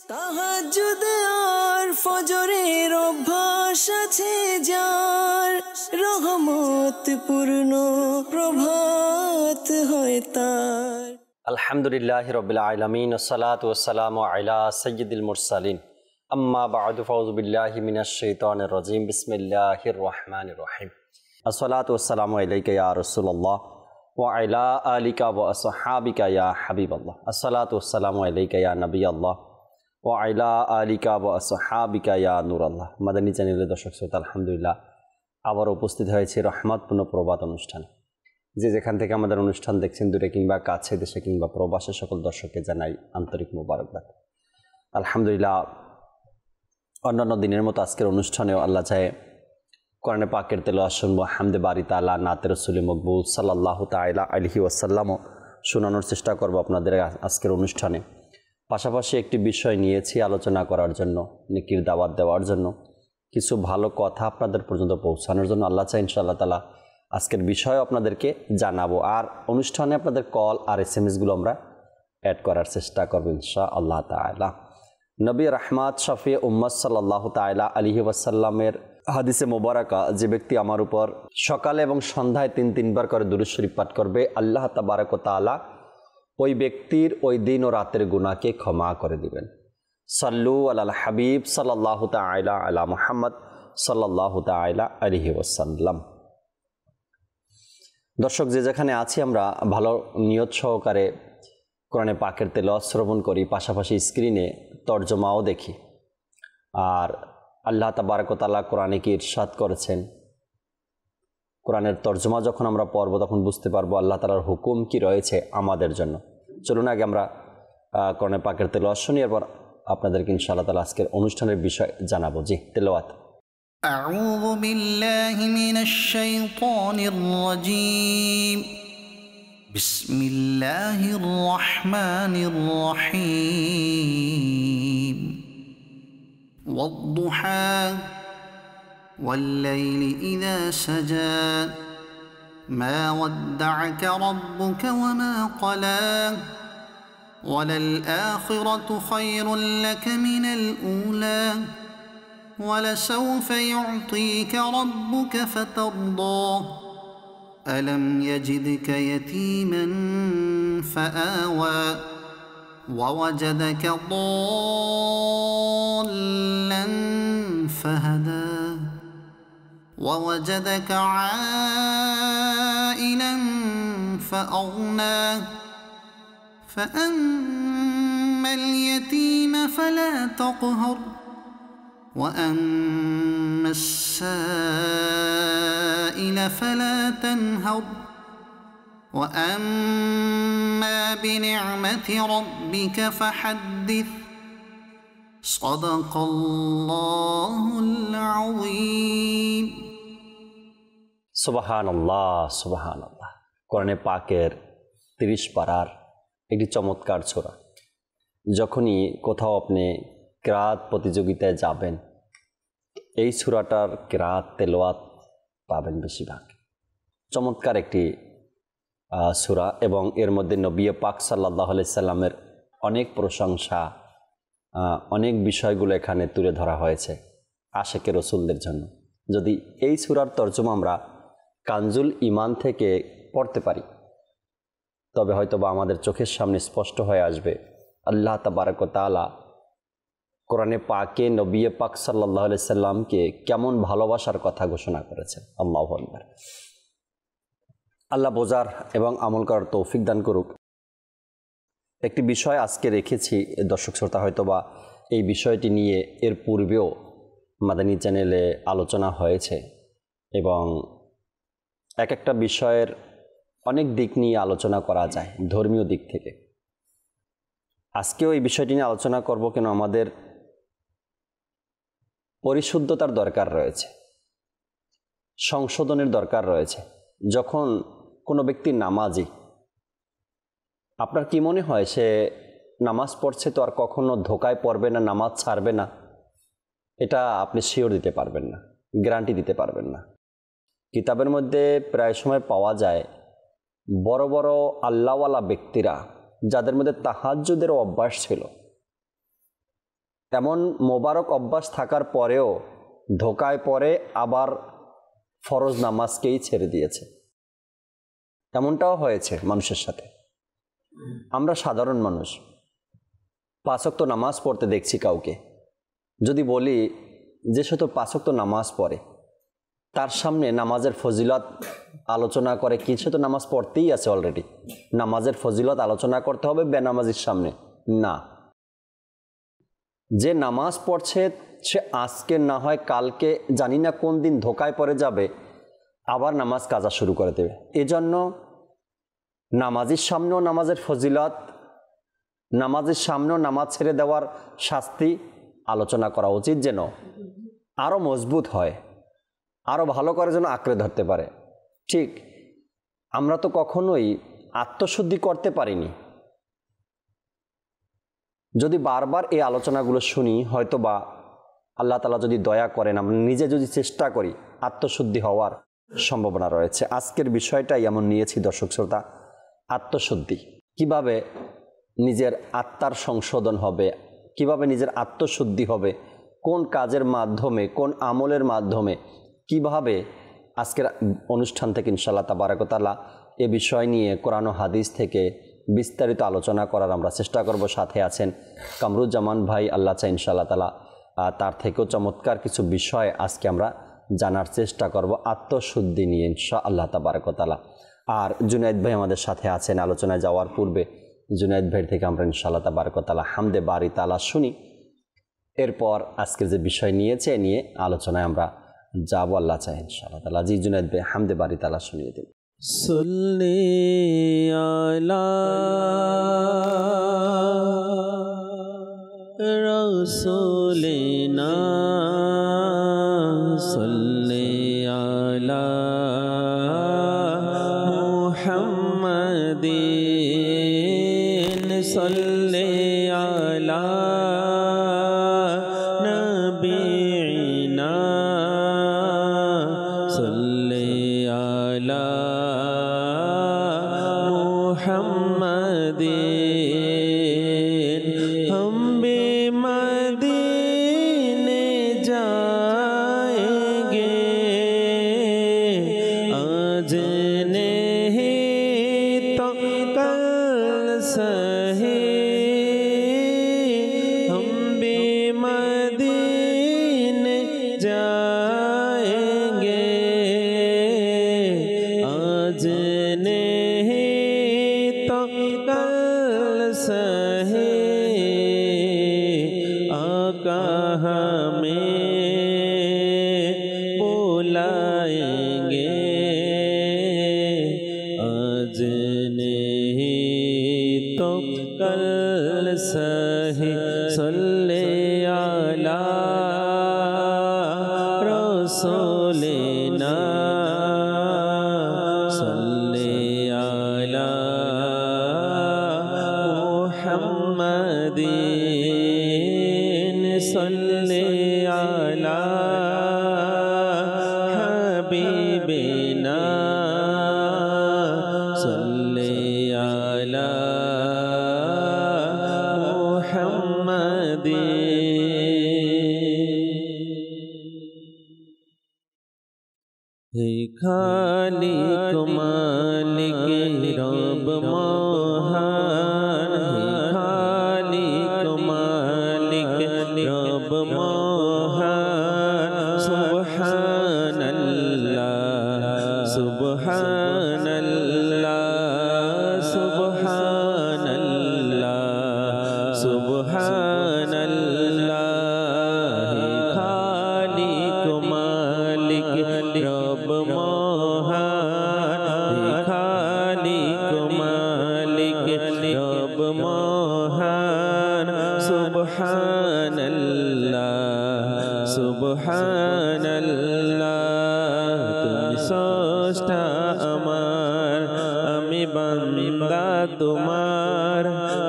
তাহাজ্জুদ আর ফজরের অভ্যাস আছে যার, রহমত পূর্ণ প্রভাত হয় তার। আলহামদুলিল্লাহি রাব্বিল আলামিন, আসসালাতু ওয়াসসালামু আলা সাইয়্যিদিল মুরসালিন, আম্মা বা'দু, ফাউযু বিল্লাহি মিনাশ শাইতানির রাজীম, বিসমিল্লাহির রহমানির রহিম। আসসালাতু ওয়াসসালামু আলাইকা ইয়া রাসূলুল্লাহ ওয়া আলা আলিকা ওয়া আসহাবিকা ইয়া হাবিবাল্লাহ। আসসালাতু ওয়াসসালামু আলাইকা ইয়া নবিয়াল্লাহ ওয়া আলা আলিকা ওয়া আসহাবিকা ইয়া নূরাল্লাহ। মাদানী চ্যানেলের দর্শক শ্রোতা, আলহামদুলিল্লাহ আবার উপস্থিত হয়েছে রহমতপূর্ণ প্রভাত অনুষ্ঠান। যে যেখান থেকে আমাদের অনুষ্ঠান দেখছেন, দূরে কিংবা কাছে, দেশে কিংবা প্রবাসে, সকল দর্শককে জানাই আন্তরিক মোবারকবাদ। আলহামদুলিল্লাহ অন্যান্য দিনের মতো আজকের অনুষ্ঠানেও আল্লাহ চাহে কোরআনে পাকের তেলাওয়াত শুনবো, হামদে বারি তাআলা, নাতে রাসূল মকবুল সাল্লাল্লাহু তাআলা আলাইহি ওয়াসাল্লামও শোনানোর চেষ্টা করব আপনাদের আজকের অনুষ্ঠানে। পাশাপাশি একটি বিষয় নিয়েছি আলোচনা করার জন্য, নেকির দাওয়াত দেওয়ার জন্য, কিছু ভালো কথা আপনাদের পর্যন্ত পৌঁছানোর জন্য। আল্লাহ চাই ইনশাআল্লাহ তাআলা আজকের বিষয় আপনাদেরকে জানাবো, আর অনুষ্ঠানে আপনাদের কল আর SMS-গুলো আমরা অ্যাড করার চেষ্টা করব ইনশাআল্লাহ তাআলা। নবী রাহমাত শফি উম্মত সাল্লাল্লাহু তাআলা আলাইহি ওয়াসাল্লামের হাদিসে মোবারকা, যে ব্যক্তি আমার উপর সকালে এবং সন্ধ্যায় তিনবার করে দুরূদ শরীফ পাঠ করবে, আল্লাহ তাবারক ওয়া তাআলা ওই ব্যক্তির ওই দিন ও রাতের গুনাহকে ক্ষমা করে দিবেন। সাল্লু আলাল হাবিব সাল্লাল্লাহু তাআলা আলা মুহাম্মদ সাল্লাল্লাহু তাআলা আলাইহি ওয়াসাল্লাম। দর্শক, যে যেখানে আছি আমরা ভালো নিয়ত সহকারে কোরআনে পাকের তেলাওয়াত শ্রবণ করি, পাশাপাশি স্ক্রিনে তর্জমাও দেখি। আর আল্লাহ তাবারক ওয়া তাআলা কোরআনে কি ইরশাদ করেছেন, কোরআনের তর্জমা যখন আমরা পড়ব তখন বুঝতে পারবো আল্লাহ তাআলার হুকুম কি রয়েছে আমাদের জন্য। চলুন আগে আমরা কোরআনে পাকের তেলাওয়াত শুনি, এরপর আপনাদেরকে ইনশাআল্লাহ তাআলা আজকের অনুষ্ঠানের বিষয় জানাবো। জি, তেলাওয়াত। أعوذ بالله من الشيطان الرجيم. بسم الله الرحمن الرحيم. والضحى والليل إذا سجى ما ودعك ربك وما قلى وللآخرة خير لك من الأولى ولسوف يعطيك ربك فترضى ألم يجدك يتيما فآوى ووجدك ضالا فهدى ووجدك عائلا فأغنى فأما اليتيم فلا تقهر وأما السائل فلا تنهر وأما بنعمة ربك فحدث صدق الله العظيم. সুবহানাল্লাহ, সুবহানাল্লাহ। কোরআনে পাকের 30 পারার একটি চমৎকার সূরা। যখনই কোথাও আপনি কিরাত প্রতিযোগিতায় যাবেন, এই সূরাটার কিরাত তেলাওয়াত পাবেন বেশিরভাগ। চমৎকার একটি সূরা, এবং এর মধ্যে নবী পাক সাল্লাল্লাহু আলাইহি সাল্লামের অনেক প্রশংসা, অনেক বিষয়গুলো এখানে তুলে ধরা হয়েছে আশেকে রসুলদের জন্য। যদি এই সূরার তর্জমা আমরা কানজুল ঈমান থেকে পড়তে পারি, তবে হয়তোবা আমাদের চোখের সামনে স্পষ্ট হয়ে আসবে আল্লাহ তাবারক ওয়া তাআলা কোরআনে পাকে নবী পাক সাল্লাল্লাহু আলাইহি সাল্লামকে কেমন ভালোবাসার কথা ঘোষণা করেছেন। আল্লাহু আকবার। আল্লাহ বোঝার এবং আমল করার তৌফিক দান করুক। একটি বিষয় আজকে রেখেছি দর্শক শ্রোতা, হয়তোবা এই বিষয়টি নিয়ে এর পূর্বেও মাদানী চ্যানেলে আলোচনা হয়েছে, এবং একটা বিষয়ের অনেক দিক নিয়ে আলোচনা করা যায় ধর্মীয় দিক থেকে। আজকেও এই বিষয়টি নিয়ে আলোচনা করব, কেন আমাদের পরিশুদ্ধতার দরকার রয়েছে, সংশোধনের দরকার রয়েছে। যখন কোনো ব্যক্তি নামাজি, আপনার কি মনে হয় সে নামাজ পড়ছে তো আর কখনো ধোকায় পড়বে না, নামাজ ছাড়বে না? এটা আপনি শিওর দিতে পারবেন না, গ্যারান্টি দিতে পারবেন না। কিতাবের মধ্যে প্রায় সময় পাওয়া যায় বড় বড় আল্লাহওয়ালা ব্যক্তিরা, যাদের মধ্যে তাহাজ্জুদের অভ্যাস ছিল, এমন মোবারক অভ্যাস থাকার পরেও ধোকায় পড়ে আবার ফরজ নামাজকেই ছেড়ে দিয়েছে। এমনটাও হয়েছে মানুষের সাথে। আমরা সাধারণ মানুষ, 5 ওয়াক্ত নামাজ পড়তে দেখছি কাউকে, যদি বলি যে সে তো 5 ওয়াক্ত নামাজ পড়ে, তার সামনে নামাজের ফজিলত আলোচনা করে কি? সে তো নামাজ পড়তেই আছে অলরেডি, নামাজের ফজিলত আলোচনা করতে হবে বেনামাজির সামনে না। যে নামাজ পড়ছে সে আজকে না হয় কালকে জানি না কোন দিন ধোকায় পড়ে যাবে, আবার নামাজ কাজা শুরু করে দেবে। এজন্য নামাজের সামনেও নামাজের ফজিলত, নামাজের সামনেও নামাজ ছেড়ে দেওয়ার শাস্তি আলোচনা করা উচিত, যেন আরও মজবুত হয়, আরও ভালো করে যেন আঁকড়ে ধরতে পারে। ঠিক আমরা তো কখনোই আত্মশুদ্ধি করতে পারিনি। যদি বারবার এই আলোচনাগুলো শুনি, হয়তো বা আল্লাহ তাআলা যদি দয়া করেন, আমরা নিজে যদি চেষ্টা করি, আত্মশুদ্ধি হওয়ার সম্ভাবনা রয়েছে। আজকের বিষয়টাই এমন নিয়েছি দর্শক শ্রোতা, আত্মশুদ্ধি। কিভাবে নিজের আত্মার সংশোধন হবে, কিভাবে নিজের আত্মশুদ্ধি হবে, কোন কাজের মাধ্যমে, কোন আমলের মাধ্যমে, কিভাবে আজকের অনুষ্ঠান থেকে ইনশাআল্লাহ তাবারাক ওয়া তাআলা এ বিষয় নিয়ে কোরআন ও হাদিস থেকে বিস্তারিত আলোচনা করার আমরা চেষ্টা করব। সাথে আছেন কামরুজ্জামান ভাই, আল্লাহ চাই ইনশাআল্লাহ তাআলা তার থেকেও চমৎকার কিছু বিষয় আজকে আমরা জানার চেষ্টা করব আত্মশুদ্ধি নিয়ে ইনশাআল্লাহ তাবারাক ওয়া তাআলা। আর জুনায়েদ ভাই আমাদের সাথে আছেন। আলোচনায় যাওয়ার পূর্বে জুনায়েদ ভাই থেকে আমরা ইনশাআল্লাহ তাবারাক ওয়া তাআলা হামদে বারি তাআলা শুনি, এরপর আজকের যে বিষয় নিয়েছে নিয়ে আলোচনায় আমরা যাব আল্লাহ চাই ইনশাআল্লাহ তাআলা। জি জুনায়েদ ভাই, হামদে বারি তাআলা শুনিয়ে দিন। সাল্লি আলা রাসূলিনা সাল্লি আলা মুহাম্মাদিন সাল্লি আলা নবিয়িনা সাল্লি আলা मुहम्मदिन हम भी मदीने जाएंगे आज नहीं तो कल सही हम भी मदीने जाएंगे आज कल सही आका हमें बुलाएंगे आज नहीं तो कल सही सल्ले अला रसूलिना सल्ले अला मुहम्मदिन सल्ले अला हबीबिना सल्ले अला मुहम्मदिन। हे खालिक मालिक रब महान, हे खालिक मालिक रब महान, सुब्हानल्लाह सुब्हानल्लाह सुब्हानल्लाह सुब्हानल्लाह। हे खालिक मालिक रब महान, हे खालिक मालिक रब महान, सुब्हानल्लाह सुब्हानल्लाह। তুমি স্রষ্টা আমার, আমি বান্দা তোমার,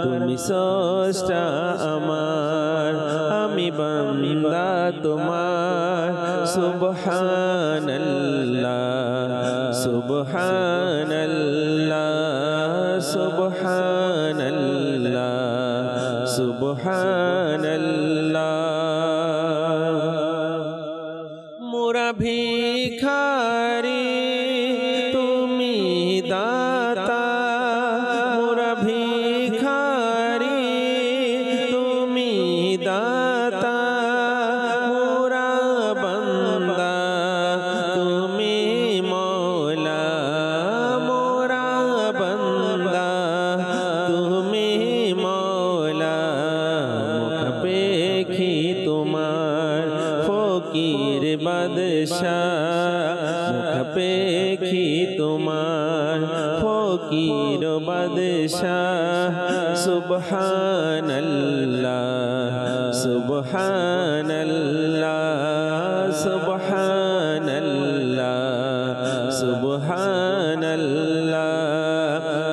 তুমি স্রষ্টা আমার, আমি বান্দা তোমার। সুবহানাল্লাহ সুবহানাল্লাহ সুবহানাল্লাহ সুবহানাল্লাহ। ভিখারি তুমি দাতা, মোরা ভিখারি তুমি দাতা, মোরা বান্দা তুমি মওলা, মোরা বান্দা তুমি মওলা। মুখ পেখি তোমার ফকির বাদশাহ, মুখ পেখি তোমার ফকির বাদশাহ। সুবহানাল্লাহ সুবহানাল্লাহ সুবহানাল্লাহ সুবহানাল্লাহ।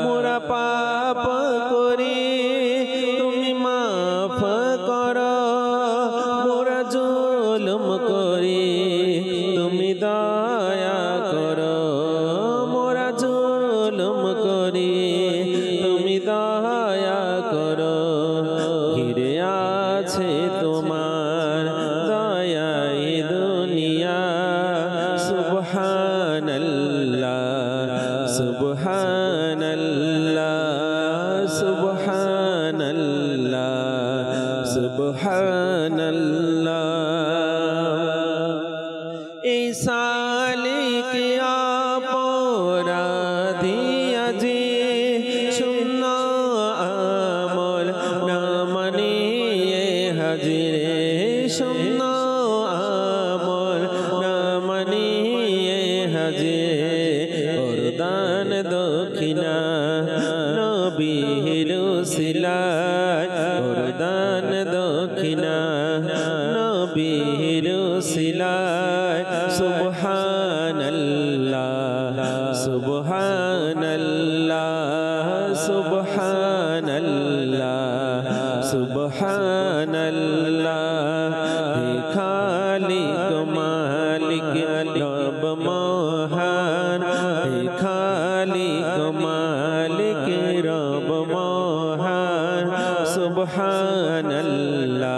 মোরা পাপ করি তুমি মাফ করো, মোরা জুলুম করি তুমি দয়া করো, মোরা জুলুম করি তুমি দয়া করো। ঘিরে আছে তোমার দয়াই দুনিয়া। সুবহানাল্লাহ সুবহানাল্লাহ সুবহানাল্লাহ সুবহানাল্লাহ। এই সালিক অপরাধী আজি শূন্য আমল না মানিয়ে হাজিরে, শূন্য আমল না মানিয়ে হাজিরে। বরদান দক্ষিণা নবীর উসিলায়, বরদান দক্ষিণা নবীর উসিলায়। সুবহানাল্লাহ সুবহানাল্লাহ সুবহানাল্লাহ সুবহানাল্লাহ। হে খালিক মালিক রব মহান, হে খালিক মালিক রব মহান। সুবহানাল্লাহ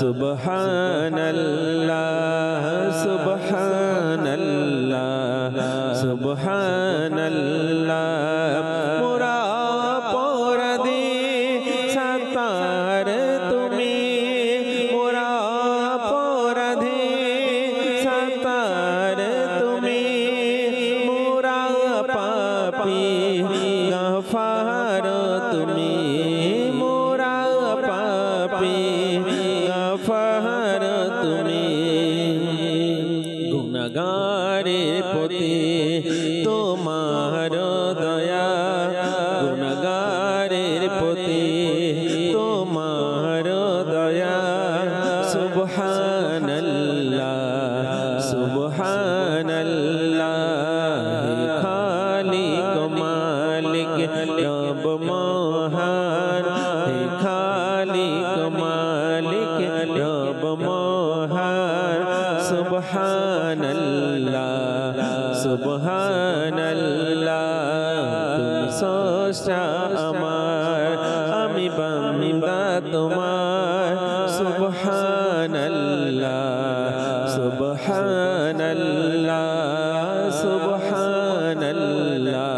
সুবহানাল্লাহ সুবহানাল্লাহ সুবহানাল্লাহ। মোরা অপরাধী সাতার তুমি, মোরা অপরাধী সাতার তুমি, মোরা পাপী গফার তুমি, মোরা পাপী গফার তুমি। গুনাহগারের প্রতি তোমার দয়া, গুনাহগারের প্রতি তোমার দয়া। সুবহানাল্লাহ সুবহানাল্লাহ। হে খালিক মালিক রব মহান, হে খালিক মালিক রব মহান। সুবহানাল্লাহ সুবহানাল্লাহ। তুমি স্রষ্টা আমার, আমি বান্দা তোমার। সুবহানাল্লাহ সুবহানাল্লাহ সুবহানাল্লাহ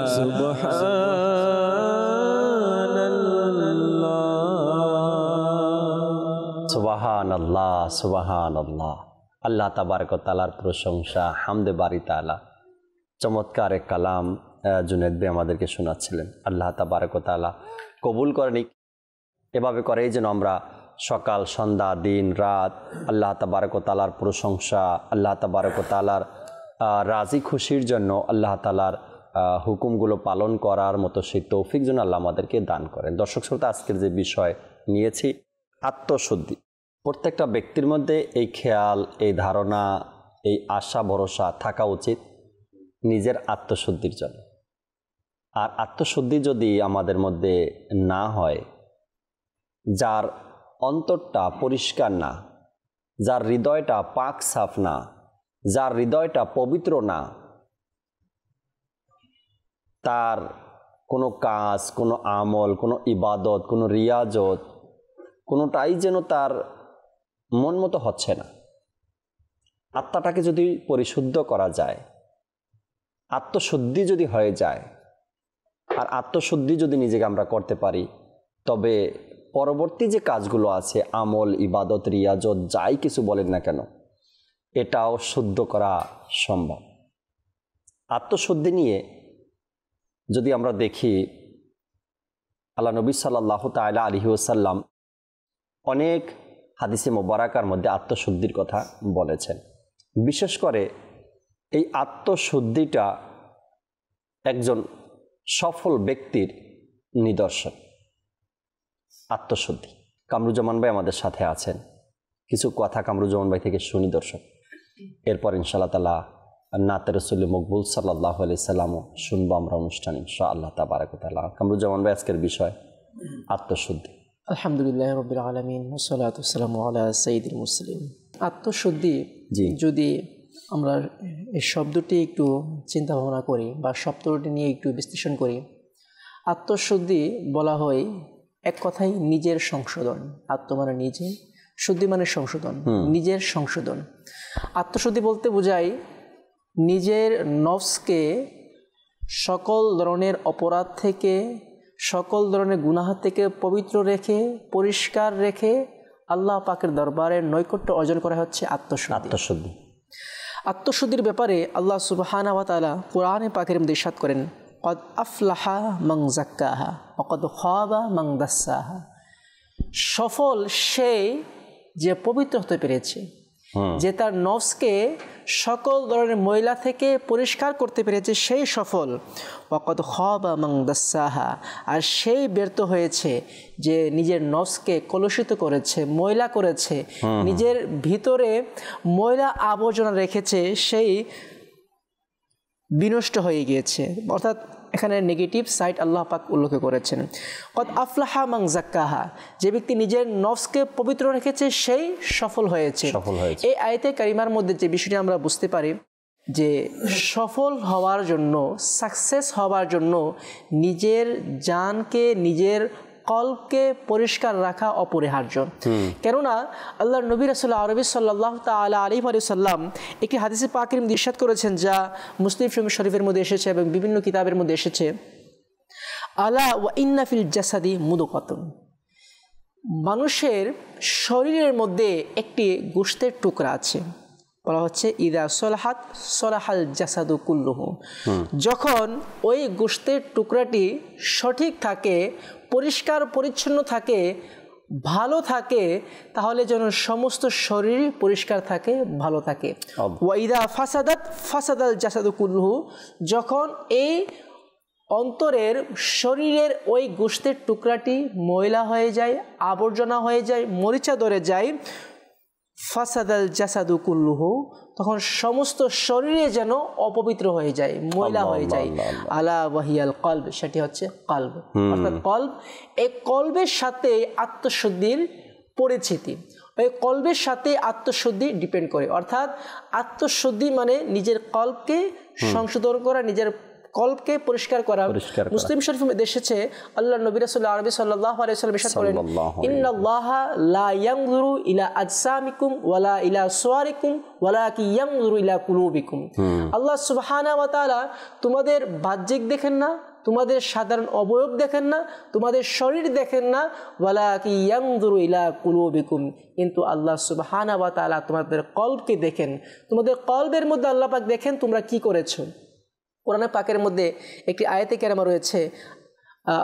সুবহানাল্লাহ সুবহানাল্লাহ সুবহানাল্লাহ। আল্লাহ তাবারক ওয়া তাআলার প্রশংসা, হামদে বারি তাআলা। চমৎকার এক কালাম জুনেদ ভাই আমাদেরকে শোনাচ্ছিলেন। আল্লাহ তাবারক ওয়া তাআলা কবুল করেন। এভাবে করেই যেন আমরা সকাল সন্ধ্যা দিন রাত আল্লাহ তাবারক ওয়া তাআলার প্রশংসা, আল্লাহ তাবারক ওয়া তাআলার রাজি খুশির জন্য আল্লাহ তাআলার হুকুমগুলো পালন করার মতো সেই তৌফিক যেন আল্লাহ আমাদেরকে দান করেন। দর্শক শ্রোতা, আজকের যে বিষয় নিয়েছি আত্মশুদ্ধি। প্রত্যেকটা ব্যক্তির মধ্যে এই খেয়াল, এই ধারণা, এই আশা ভরসা থাকা উচিত নিজের আত্মশুদ্ধির জন্য। আর আত্মশুদ্ধি যদি আমাদের মধ্যে না হয়, যার অন্তরটা পরিষ্কার না, যার হৃদয়টা পাক সাফ না, যার হৃদয়টা পবিত্র না, তার কোনো কাজ, কোনো আমল, কোনো ইবাদত, কোনো রিয়াজত কোনোটাই যেন তার মন মতো হচ্ছে না। আত্মাটাকে যদি পরিশুদ্ধ করা যায়, আত্মশুদ্ধি যদি হয়ে যায়, আর আত্মশুদ্ধি যদি নিজেকে আমরা করতে পারি, তবে পরবর্তী যে কাজগুলো আছে, আমল, ইবাদত, রিয়াজত, যাই কিছু বলেন না কেন, এটাও শুদ্ধ করা সম্ভব। আত্মশুদ্ধি নিয়ে যদি আমরা দেখি, আল্লাহ নবী সাল্লাল্লাহু তাআলা আলাইহি ওয়াসাল্লাম অনেক হাদিসে মোবারকার মধ্যে আত্মশুদ্ধির কথা বলেছেন। বিশেষ করে এই আত্মশুদ্ধিটা একজন সফল ব্যক্তির নিদর্শন। আত্মশুদ্ধি। কামরুজ্জামান ভাই আমাদের সাথে আছেন, কিছু কথা কামরুজ্জামান ভাই থেকে শুনি দর্শক, এরপর ইনশাআল্লাহ তাআলা নাতে রাসূল মকবুল সাল্লাল্লাহু আলাইহি সাল্লামও শুনবো আমরা অনুষ্ঠান ইনশাআল্লাহ তাবারাক ওয়া তাআলা। কামরুজ্জামান ভাই, আজকের বিষয় আত্মশুদ্ধি। আলহামদুলিল্লাহ রাব্বিল আলামিন ওয়াসসালাতু ওয়াসসালামু আলা সাইয়্যিদিল মুরসালিন। আত্মশুদ্ধি যদি আমরা এই শব্দটি একটু চিন্তা ভাবনা করি বা শব্দটি নিয়ে একটু বিশ্লেষণ করি, আত্মশুদ্ধি বলা হয় এক কথায় নিজের সংশোধন। আত্ম মানে নিজে, শুদ্ধি মানে সংশোধন, নিজের সংশোধন। আত্মশুদ্ধি বলতে বোঝায় নিজের নফসকে সকল ধরনের অপরাধ থেকে, সকল ধরনের গুনাহ থেকে পবিত্র রেখে, পরিষ্কার রেখে আল্লাহ পাকের দরবারে নৈকট্য অর্জন করা হচ্ছে আত্মশুদ্ধি। আত্মশুদ্ধির ব্যাপারে আল্লাহ সুবহানাহু ওয়া তাআলা কোরআনে পাকের মধ্যে ইরশাদ করেন, কদ আফলাহা মান যাক্কাহা ওয়া কদ খাবা মান দাসসাহা। সফল সেই যে পবিত্র হতে পেরেছে, যে তার নফসকে সকল ধরনের ময়লা থেকে পরিষ্কার করতে পেরেছে, সেই সফল। ওয়া কদ খাবা মান দাসসাহা, আর সেই ব্যর্থ হয়েছে যে নিজের নফসকে কলুষিত করেছে, ময়লা করেছে, নিজের ভিতরে ময়লা আবর্জনা রেখেছে, সেই বিনষ্ট হয়ে গিয়েছে। অর্থাৎ এখানে নেগেটিভ সাইড আল্লাহ পাক উল্লেখ করেছেন। কদ আফলাহা মান যাক্কাহা, যে ব্যক্তি নিজের নফসকে পবিত্র রেখেছে সেই সফল হয়েছে। এই আয়াতে কারিমার মধ্যে যে বিষয়টি আমরা বুঝতে পারি যে সফল হওয়ার জন্য, সাকসেস হওয়ার জন্য নিজের জানকে, নিজের কলবকে পরিষ্কার রাখা অপরিহার্য। কেননা আল্লাহর নবী রাসূল আরবি সাল্লাল্লাহু তাআলা আলাইহি ওয়া সাল্লাম একটি হাদিসে পাকের মধ্যে ইরশাদ করেছেন, যা মুসলিম শরীফের মধ্যে এসেছে এবং বিভিন্ন কিতাবের মধ্যে এসেছে, আলা ওয়া ইন্না ফিল জাসাদি মুদগাতুন। মানুষের শরীরের মধ্যে একটি গোশতের টুকরা আছে, বলা হচ্ছে ইদা সলাহাত সলাহাল জাসাদু কুল্লুহু। যখন ওই গোশতের টুকরাটি সঠিক থাকে, পরিষ্কার পরিচ্ছন্ন থাকে, ভালো থাকে, তাহলে যেন সমস্ত শরীর পরিষ্কার থাকে, ভালো থাকে। ওয়া ইদা ফাসাদাত ফাসাদাল জাসাদু কুল্লুহু, যখন এই অন্তরের, শরীরের ওই গোশতের টুকরাটি ময়লা হয়ে যায়, আবর্জনা হয়ে যায়, মরিচা ধরে যায়, ফাসাদাল জাসাদু কুল্লুহু, তখন সমস্ত শরীরে যেন অপবিত্র হয়ে যায়, ময়লা হয়ে যায়। আলা ওয়াহিয়াল কলব, সেটি হচ্ছে কলব, অর্থাৎ কলব। এই কলবের সাথে আত্মশুদ্ধির পরিচিতি, ওই কলবের সাথে আত্মশুদ্ধি ডিপেন্ড করে। অর্থাৎ আত্মশুদ্ধি মানে নিজের কলবকে সংশোধন করা, নিজের কলবকে পরিষ্কার করা। মুসলিম শরীফে এসেছে, আল্লাহর নবী রাসূল আরবি সাল্লাল্লাহু আলাইহি ওয়াসাল্লাম ইরশাদ করেন, ইন্নাল্লাহা লা ইয়ানজুরু ইলা আজসামিকুম ওয়ালা ইলা সুওয়ারিকুম ওয়ালাকিন ইয়ানজুরু ইলা কুলুবিকুম। আল্লাহ সুবহানাহু ওয়া তাআলা তোমাদের বাহ্যিক দেখেন না, তোমাদের সাধারণ অবয়ব দেখেন না, তোমাদের শরীর দেখেন না, ওয়ালাকিন ইয়ানজুরু ইলা কুলুবিকুম, কিন্তু আল্লাহ সুবহানাহু ওয়া তাআলা তোমাদের কলবকে দেখেন। তোমাদের কলবের মধ্যে আল্লাহ পাক দেখেন তোমরা কি করেছো। কোরআনে পাকের মধ্যে একটি আয়াতে কারিমা রয়েছে,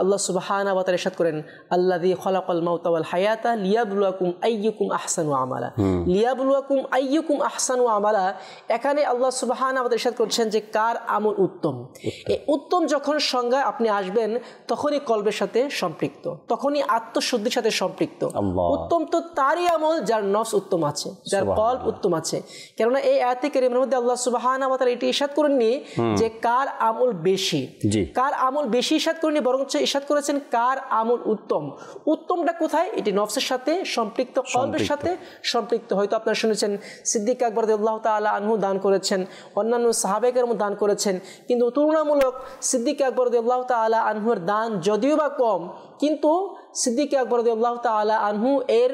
আল্লাহ সুবহানাহু ওয়া তাআলা ইরশাদ করেন, আল্লাযী খালাকাল মাউতা ওয়াল হায়াতা লিয়াবলুয়াকুম আইয়ুকুম আহসানু আমালা। লিয়াবলুয়াকুম আইয়ুকুম আহসানু আমালা, এখানে আল্লাহ সুবহানাহু ওয়া তাআলা ইরশাদ করছেন যে কার আমল উত্তম। এই উত্তম যখন সংজ্ঞা আপনি আসবেন, তখনই কলবের সাথে সম্পৃক্ত, তখনই আত্মশুদ্ধির সাথে সম্পৃক্ত। উত্তম তো তারই আমল যার নফস উত্তম আছে, যার কলব উত্তম আছে। কেননা এই আয়াতে কারিমার মধ্যে আল্লাহ সুবহানাহু ওয়া তাআলা এটি ইরশাদ করেননি যে কার আমল বেশি, কার আমল বেশি ইরশাদ করেননি, বরং ইরশাদ করেছেন কার আমল উত্তম। উত্তমটা কোথায়? এটি নফসের সাথে সম্পৃক্ত, কলবের সাথে সম্পৃক্ত। হয়তো আপনারা শুনেছেন সিদ্দিক আকবর রাদিয়াল্লাহু তাআলা আনহু দান করেছেন, অন্যান্য সাহাবায়ে কেরাম দান করেছেন, কিন্তু তুলনামূলক সিদ্দিক আকবর রাদিয়াল্লাহু তাআলা আনহুর দান যদিও বা কম, কিন্তু সিদ্দিক আকবর রাদিয়াল্লাহু তাআলা আনহু এর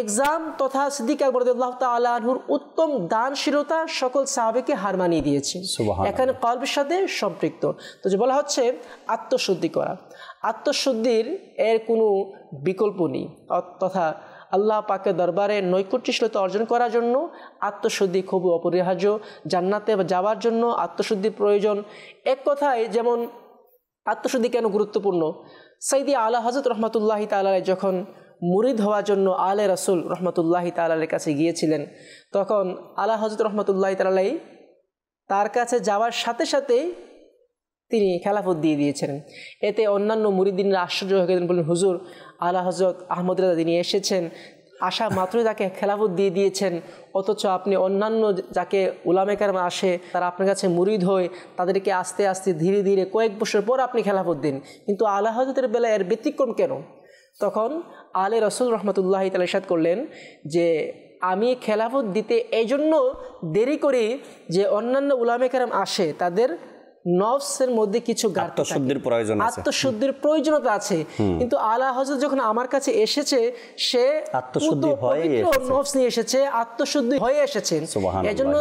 এক্সাম তথা সিদ্দিক আকবর রাদিয়াল্লাহু তাআলা আনহুর উত্তম দানশীলতা সকল সাহাবীকে হার মানিয়ে দিয়েছে। এখানে কলবের সাথে সম্পৃক্ত। তো যে বলা হচ্ছে আত্মশুদ্ধি করা, আত্মশুদ্ধির এর কোনো বিকল্প নেই, তথা আল্লাহ পাকের দরবারে নৈকট্যশীলতা অর্জন করার জন্য আত্মশুদ্ধি খুবই অপরিহার্য। জান্নাতে যাওয়ার জন্য আত্মশুদ্ধির প্রয়োজন। এক কথায় যেমন আত্মশুদ্ধি কেন গুরুত্বপূর্ণ, সাইয়্যিদি আলা হযরত রহমাতুল্লাহি তাআলা যখন মুরিদ হওয়ার জন্য আলে রাসূল রহমাতুল্লাহি তাআলার কাছে গিয়েছিলেন, তখন আলা হযরত রহমাতুল্লাহি তাআলা তার কাছে যাওয়ার সাথে সাথে তিনি খেলাফত দিয়ে দিয়েছিলেন। এতে অন্যান্য মুরিদিনরা আশ্চর্য হয়ে গেলেন, বললেন হুজুর আলা হযরত আহমদ রাজা তিনি এসেছেন, আসা মাত্রই তাকে খেলাফত দিয়ে দিয়েছেন, অথচ আপনি অন্যান্য যাকে উলামায়ে কেরাম আসে তারা আপনার কাছে মুরিদ হয়ে তাদেরকে আস্তে আস্তে ধীরে ধীরে কয়েক বছর পর আপনি খেলাফত দিন, কিন্তু আলা হযরতের বেলায় এর ব্যতিক্রম কেন? তখন আলে রাসূল রহমাতুল্লাহি তাআলা ইরশাদ করলেন যে আমি খেলাফত দিতে এই জন্য দেরি করি যে অন্যান্য উলামায়ে কেরাম আসে তাদের নফসের মধ্যে কিছু আত্মশুদ্ধির প্রয়োজন আছে, আত্মশুদ্ধির প্রয়োজনীয়তা আছে, কিন্তু আলা হযরত যখন আমার কাছে এসেছে সে আত্মশুদ্ধি হয়ে নফস নিয়ে এসেছে, আত্মশুদ্ধি হয়ে এসেছেন। এজন্য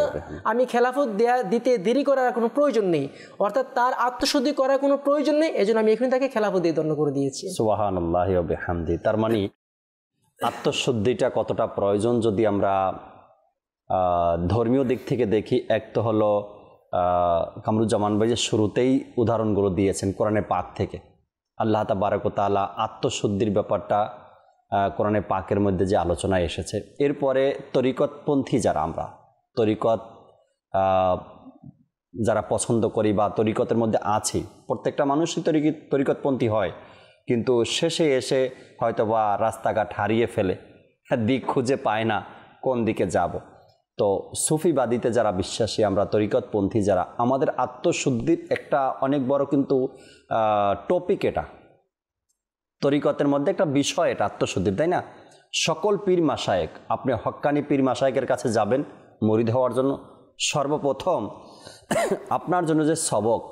আমি খেলাফত দিতে দেরি করার কোনো প্রয়োজন নেই, অর্থাৎ তার আত্মশুদ্ধি করার কোনো প্রয়োজন নেই, এজন্য আমি এখানে তাকে খেলাফত দিয়ে দণ্ড করে দিয়েছি। সুবহানাল্লাহি ওয়া বিহামদি। তার মানে আত্মশুদ্ধিটা কতটা প্রয়োজন যদি আমরা ধর্মীয় দিক থেকে দেখি, এক তো হলো কামরুজ্জামান ভাই যে শুরুতেই উদাহরণগুলো দিয়েছেন কোরআনে পাক থেকে, আল্লাহ তাবারক ওয়া তাআলা আত্মশুদ্ধির ব্যাপারটা কোরআনে পাকের মধ্যে যে আলোচনায় এসেছে। এরপরে তরিকতপন্থী যারা আমরা, তরিকত যারা পছন্দ করি বা তরিকতের মধ্যে আছি, প্রত্যেকটা মানুষই তরিকতপন্থী হয়, কিন্তু শেষে এসে হয়তোবা রাস্তাঘাট হারিয়ে ফেলে, দিক খুঁজে পায় না কোন দিকে যাব। তো সুফিবাদীতে যারা বিশ্বাসী আমরা, তরিকতপন্থী যারা, আমাদের আত্মশুদ্ধির একটা অনেক বড় কিন্তু টপিক, এটা তরিকতের মধ্যে একটা বিষয়, এটা আত্মশুদ্ধির, তাই না? সকল পীর মাশায়েখ, আপনি হক্কানি পীর মাশায়েখের কাছে যাবেন মুরিদ হওয়ার জন্য, সর্বপ্রথম আপনার জন্য যে সবক,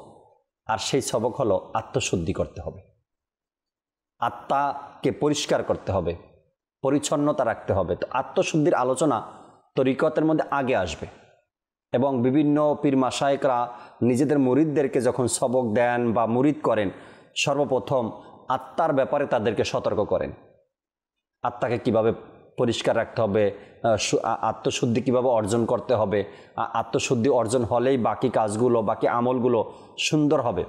আর সেই সবক হলো আত্মশুদ্ধি করতে হবে, আত্মাকে পরিষ্কার করতে হবে, পরিচ্ছন্নতা রাখতে হবে। তো আত্মশুদ্ধির আলোচনা তরিকতের মধ্যে আগে আসবে, এবং বিভিন্ন পীর মাশায়েখরা নিজেদের মুরিদদেরকে যখন সবক দেন বা মুরিদ করেন, সর্বপ্রথম আত্মার ব্যাপারে তাদেরকে সতর্ক করেন, আত্মাকে কিভাবে পরিষ্কার রাখতে হবে, আত্মশুদ্ধি কিভাবে অর্জন করতে হবে, আত্মশুদ্ধি অর্জন হলেই বাকি কাজগুলো, বাকি আমলগুলো সুন্দর হবে।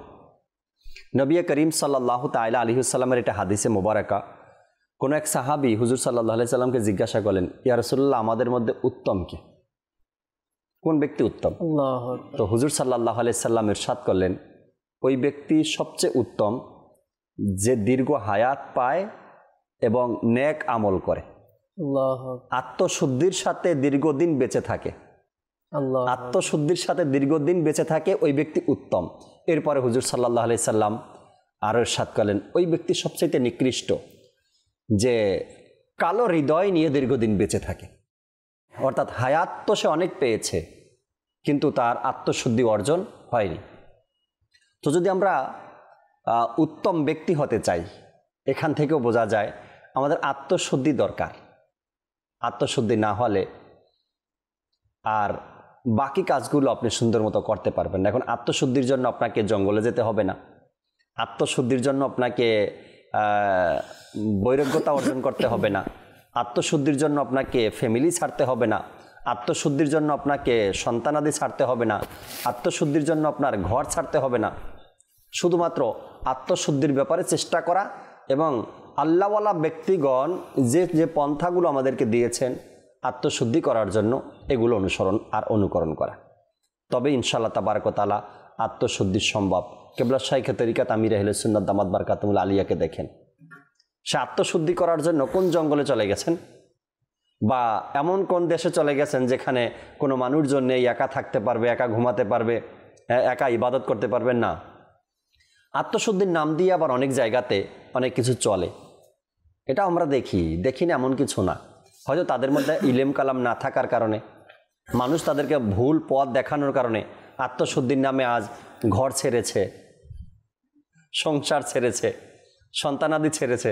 নবী করিম সাল্লাল্লাহু তাআলা আলাইহি ওয়াসাল্লামের এটা হাদিসে মোবারকা, কোনো এক সাহাবী হুজুর সাল্লাল্লাহু আলাইহি সাল্লামকে জিজ্ঞাসা করলেন, ইয়া রাসূলুল্লাহ, আমাদের মধ্যে উত্তম কে? কোন ব্যক্তি উত্তম? তো হুজুর সাল্লাল্লাহু আলাইহি সাল্লাম ইরশাদ করলেন, ওই ব্যক্তি সবচেয়ে উত্তম যে দীর্ঘ হায়াত পায় এবং নেক আমল করে, আত্মশুদ্ধির সাথে দীর্ঘদিন বেঁচে থাকে, আত্মশুদ্ধির সাথে দীর্ঘদিন বেঁচে থাকে, ওই ব্যক্তি উত্তম। এরপরে হুজুর সাল্লাল্লাহু আলাইহি সাল্লাম আরও ইরশাদ করলেন, ওই ব্যক্তি সবচেয়ে নিকৃষ্ট যে কালো হৃদয় নিয়ে দীর্ঘদিন বেঁচে থাকে, অর্থাৎ হায়াত তো সে অনেক পেয়েছে কিন্তু তার আত্মশুদ্ধি অর্জন হয়নি। তো যদি আমরা উত্তম ব্যক্তি হতে চাই, এখান থেকেও বোঝা যায় আমাদের আত্মশুদ্ধি দরকার। আত্মশুদ্ধি না হলে আর বাকি কাজগুলো আপনি সুন্দর মতো করতে পারবেন না। এখন আত্মশুদ্ধির জন্য আপনাকে জঙ্গলে যেতে হবে না, আত্মশুদ্ধির জন্য আপনাকে বৈরাগ্যতা অর্জন করতে হবে না, আত্মশুদ্ধির জন্য আপনাকে ফ্যামিলি ছাড়তে হবে না, আত্মশুদ্ধির জন্য আপনাকে সন্তানাদি ছাড়তে হবে না, আত্মশুদ্ধির জন্য আপনার ঘর ছাড়তে হবে না। শুধুমাত্র আত্মশুদ্ধির ব্যাপারে চেষ্টা করা এবং আল্লাহওয়ালা ব্যক্তিগণ যে যে পন্থাগুলো আমাদেরকে দিয়েছেন আত্মশুদ্ধি করার জন্য, এগুলো অনুসরণ আর অনুকরণ করা, তবে ইনশাআল্লাহ তাবারক ওয়া তাআলা আত্মশুদ্ধি সম্ভব। কেবলা শাইখে তরিকাত আমির আহলে সুন্নাত দামাত বারকাতুহুল আলিয়াকে দেখেন, সে আত্মশুদ্ধি করার জন্য কোন জঙ্গলে চলে গেছেন বা এমন কোন দেশে চলে গেছেন যেখানে কোনো মানুষজন নেই, একা থাকতে পারবে, একা ঘুমাতে পারবে, একা ইবাদত করতে পারবেন না। আত্মশুদ্ধির নাম দিয়ে আবার অনেক জায়গাতে অনেক কিছু চলে, এটা আমরা দেখি না এমন কিছু না, হয়তো তাদের মধ্যে ইলেম কালাম না থাকার কারণে, মানুষ তাদেরকে ভুল পথ দেখানোর কারণে আত্মশুদ্ধির নামে আজ ঘর ছেড়েছে, সংসার ছেড়েছে, সন্তানাদি ছেড়েছে,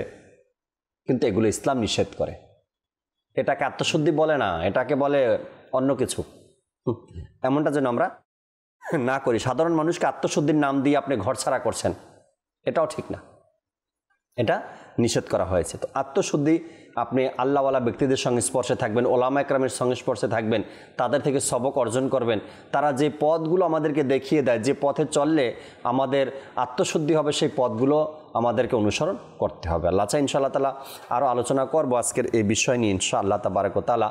কিন্তু এগুলো ইসলাম নিষেধ করে। এটাকে আত্মশুদ্ধি বলে না, এটাকে বলে অন্য কিছু। এমনটা যেন আমরা না করি। সাধারণ মানুষকে আত্মশুদ্ধির নাম দিয়ে আপনি ঘর ছাড়া করছেন, এটাও ঠিক না, এটা নিষেধ করা হয়েছে। তো আত্মশুদ্ধি, আপনি আল্লাহওয়ালা ব্যক্তিদের সংস্পর্শে থাকবেন, ওলামা একরামের সংস্পর্শে থাকবেন, তাদের থেকে সবক অর্জন করবেন। তারা যে পথগুলো আমাদেরকে দেখিয়ে দেয়, যে পথে চললে আমাদের আত্মশুদ্ধি হবে, সেই পথগুলো আমাদেরকে অনুসরণ করতে হবে। আল্লাহ চাই ইনশাআল্লাহ তাআলা আরও আলোচনা করবো আজকের এই বিষয় নিয়ে ইনশাআল্লাহ তাবারাক ওয়া তাআলা।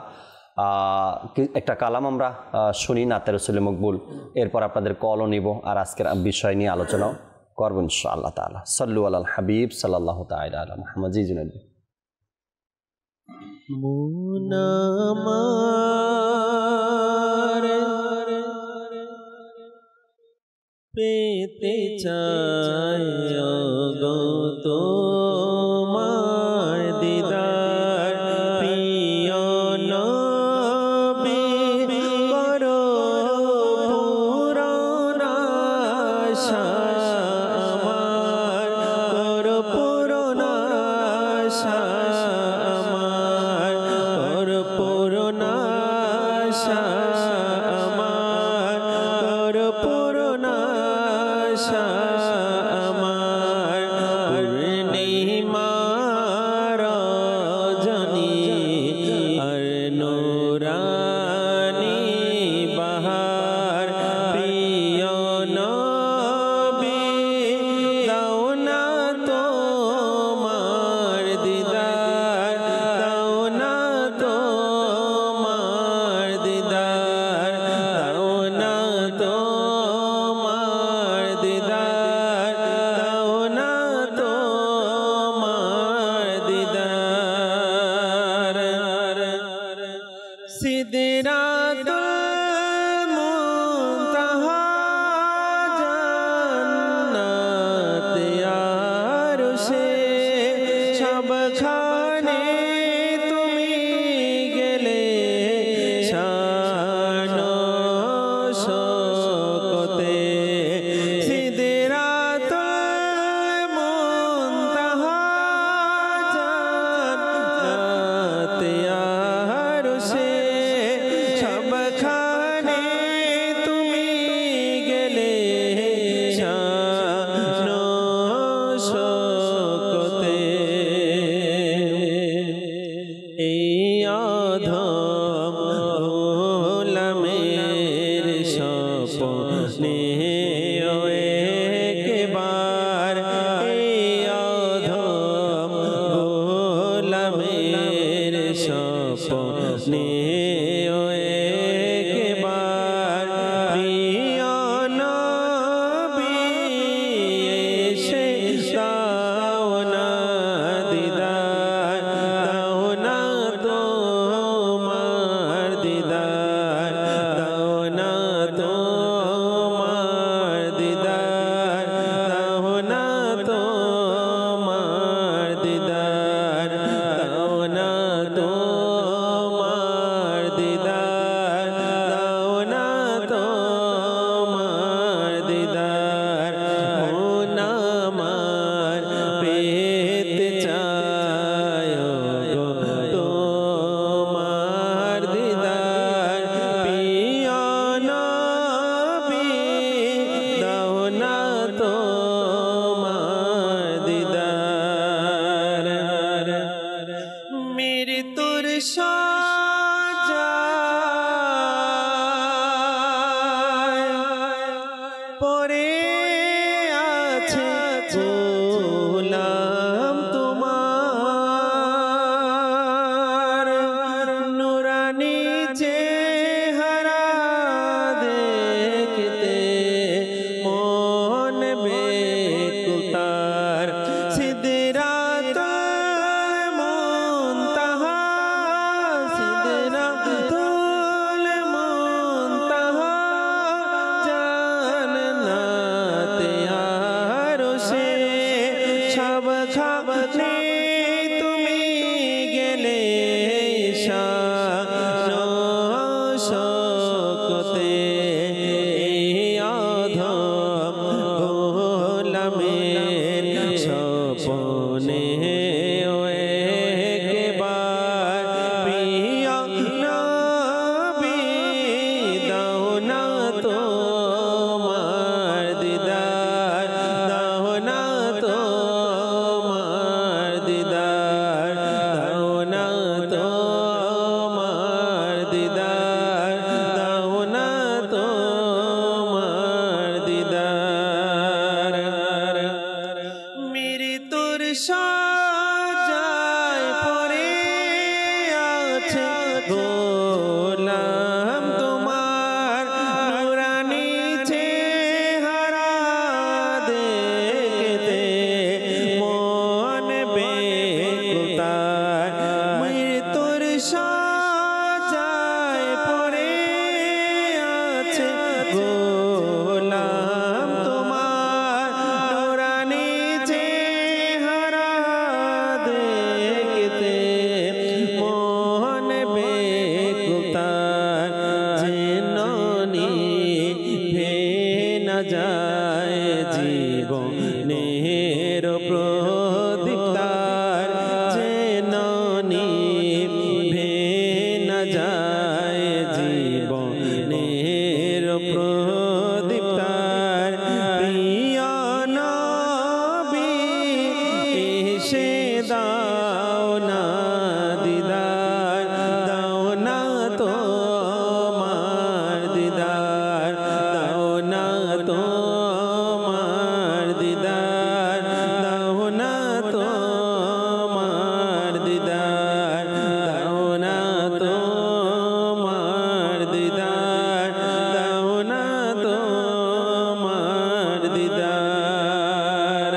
একটা কালাম আমরা শুনি নাতে রসুল মকবুল, এরপর আপনাদের কলও নিব আর আজকের বিষয় নিয়ে আলোচনাও করবো ইনশাআল্লাহ তাআলা। সাল্লু আলাল হাবিব সাল্লাল্লাহু তাআলা আলা মুহাম্মাদ। জি জুনাইদ। মুনামার পেতে চাই গো তোমার দিদার, প্রিয় নবী করো পূরণ আশা আমার, করো পূরণ আশা আমার, করো পূরণ আশা আমার, করো পূরণ আশা আমার। পূর্ণিমা রজনী আর নূরানী বাহার, প্রিয় নবী দাও না তোমার দিদার, দাও না তোমার দিদার, দাও না তোমার দিদার, দাও না তোমার দিদার। সিদরাতুল মুনতাহা জান্নাত আরশে, সবখানে তুমি গেলে শান শওকতে। সিদরাতুল মুনতাহা জান্নাত আরশে, সবখানে তুমি গেলে শান শওকতে। এই অধম গোলামের স্বপ্নে একবার, এই অধম গোলামের স্বপ্নে একবার, প্রিয় নবী এসে দাও না দিদার, দাও না তোমার দিদার, দাও না তোমার দিদার, দাও না তোমার দিদার, দাও না তোমার দিদার, দাও না তোমার দিদার। মন আমার পেতে চায় গো তোমার দিদার, প্রিয় নবী দাও না তোমার দিদার। মৃত্যুর শয্যায় পড়ে আছে গোলাম তোমার, নুরানি চেহারা দেখতে মন বেকুল তার। সিদরাতুল মুনতাহা, গোলাম তোমার নুরানি চেহারা দেখতে মন বেকুতার মৃত্যুর সাজায় পড়ে আছে গোলাম তোমার নুরানি চেহারা দেখতে মন বেকুতার যেন নিভে না যায় জীবনের প্রদীপ তার যেন নিভে না যায় জীবনের প্রদীপ তার প্রিয় নবী এসে দাও না দিদার দাও না তোমার দিদার দাও না তোমার দিদার দাও না তোমার দিদার দাও না তোমার দিদার দাও না তোমার দিদার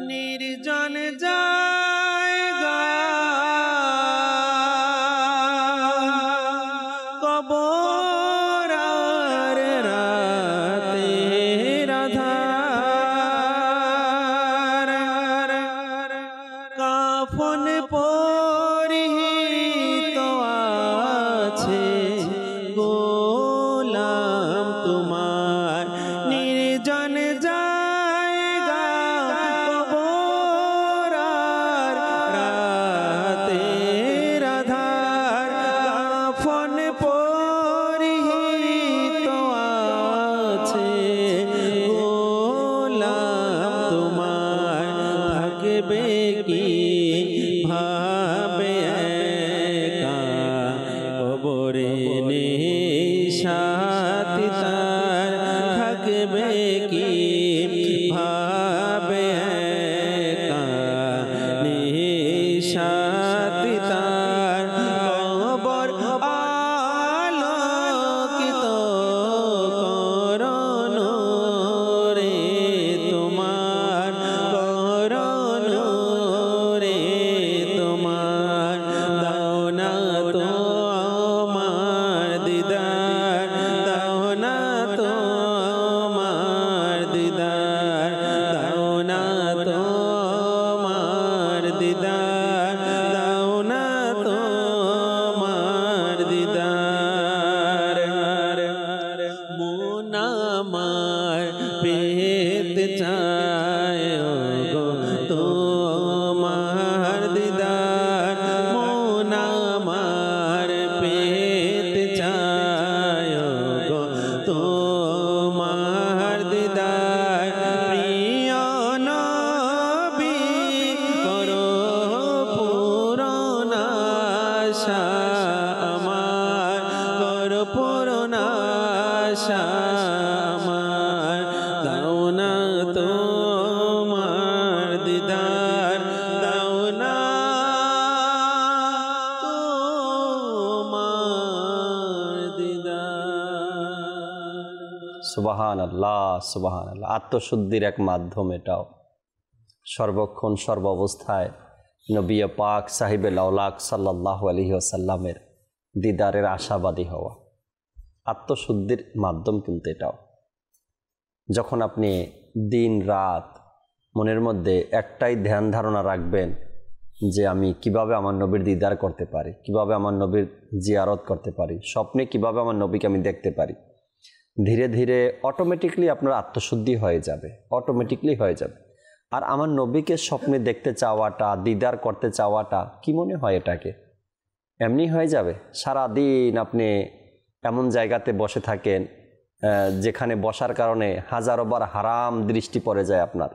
নির্জন জায়গা কবর আর রাতের আধার কাফন পরিহিত আছে গোলাম তোমার নির্জন জায়গা কবর আর রাতের আধার কাফন পরিহিত আছে গোলাম তোমার থাকবে কি ভাবে একা কবরে নিশাতি তার থাকবে কি ভাবে একা নিশাতি তার কবর আলোকিত করণ রে তোমার করণ রে তোমার দাও না তোমার দিদার দাও না তোমার দিদার দাও না তোমার দিদার দাও না তোমার দিদার মন আমার পেতে চায় গো তোমার দিদার মন আমার পেতে চায় গো তোমার দিদার প্রিয় নবী করো পূরণ আশা আমার করো পূরণ আশা আমার দাও না তোমার দিদার দাও না তোমার দিদার সুবহানাল্লাহ সুবহানাল্লাহ। আত্মশুদ্ধির এক মাধ্যম এটাও। সর্বক্ষণ সর্বাবস্থায় নবী পাক সাহিবে লাউলাক সাল্লাল্লাহু আলাইহি ওয়াসাল্লামের দিদারের আশাবাদী হওয়া আত্মশুদ্ধির মাধ্যম কিন্তু এটাও। যখন আপনি দিন রাত মনের মধ্যে একটাই ধ্যান ধারণা রাখবেন যে আমি কিভাবে আমার নবীর দিদার করতে পারি, কিভাবে আমার নবীর জিয়ারত করতে পারি, স্বপ্নে কিভাবে আমার নবীকে আমি দেখতে পারি, ধীরে ধীরে অটোমেটিকলি আপনার আত্মশুদ্ধি হয়ে যাবে, অটোমেটিকলি হয়ে যাবে। আর আমার নবীকে স্বপ্নে দেখতে চাওয়াটা, দিদার করতে চাওয়াটা কি মনে হয় এটাকে এমনি হয়ে যাবে? সারা দিন আপনি এমন জায়গাতে বসে থাকেন যেখানে বসার কারণে হাজারো বার হারাম দৃষ্টি পড়ে যায় আপনার,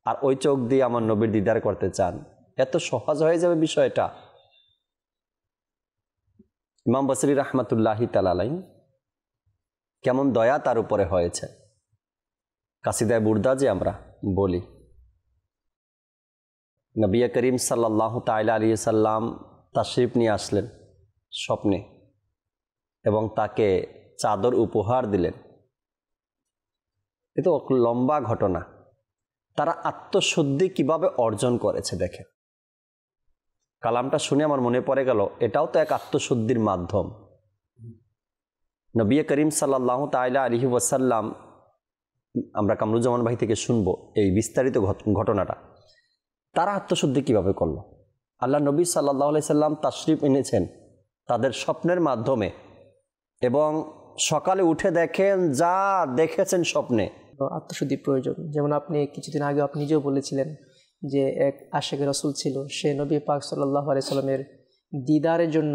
আর ওই চোখ দিয়ে আমার নবীর দিদার করতে চান, এত সহজ হয়ে যাবে বিষয়টা। ইমাম বসরি রহমতুল্লাহি তাআলা আলাইহি কেমন দয়া তার উপরে হয়েছে। কাসিদায়ে বুরদা যে আমরা বলি, নবী করিম সাল্লাল্লাহু তাআলা আলাইহি সাল্লাম তাশরিফ নিয়ে আসলেন স্বপ্নে এবং তাকে চাদর উপহার দিলেন। এ তো লম্বা ঘটনা। তারা আত্মশুদ্ধি কিভাবে অর্জন করেছে দেখেন। কালামটা শুনে আমার মনে পড়ে গেল এটাও তো এক আত্মশুদ্ধির মাধ্যম। নবী করিম সাল্লাল্লাহু তাআলা আলাইহি ওয়াসাল্লাম, আমরা কামরুজ্জামান ভাই থেকে শুনবো এই বিস্তারিত ঘটনাটা। তারা আত্মশুদ্ধি কিভাবে করলো? আল্লাহ নবী সাল্লাল্লাহু আলাইহি সাল্লাম তাশরিফ এনেছেন তাদের স্বপ্নের মাধ্যমে এবং সকালে উঠে দেখেন যা দেখেছেন স্বপ্নে। আত্মশুদ্ধি প্রয়োজন। যেমন আপনি কিছুদিন আগে আপনি নিজেও বলেছিলেন যে এক আশিক রাসূল ছিল, সে নবী পাক সাল্লাল্লাহু আলাইহি সাল্লামের দিদারের জন্য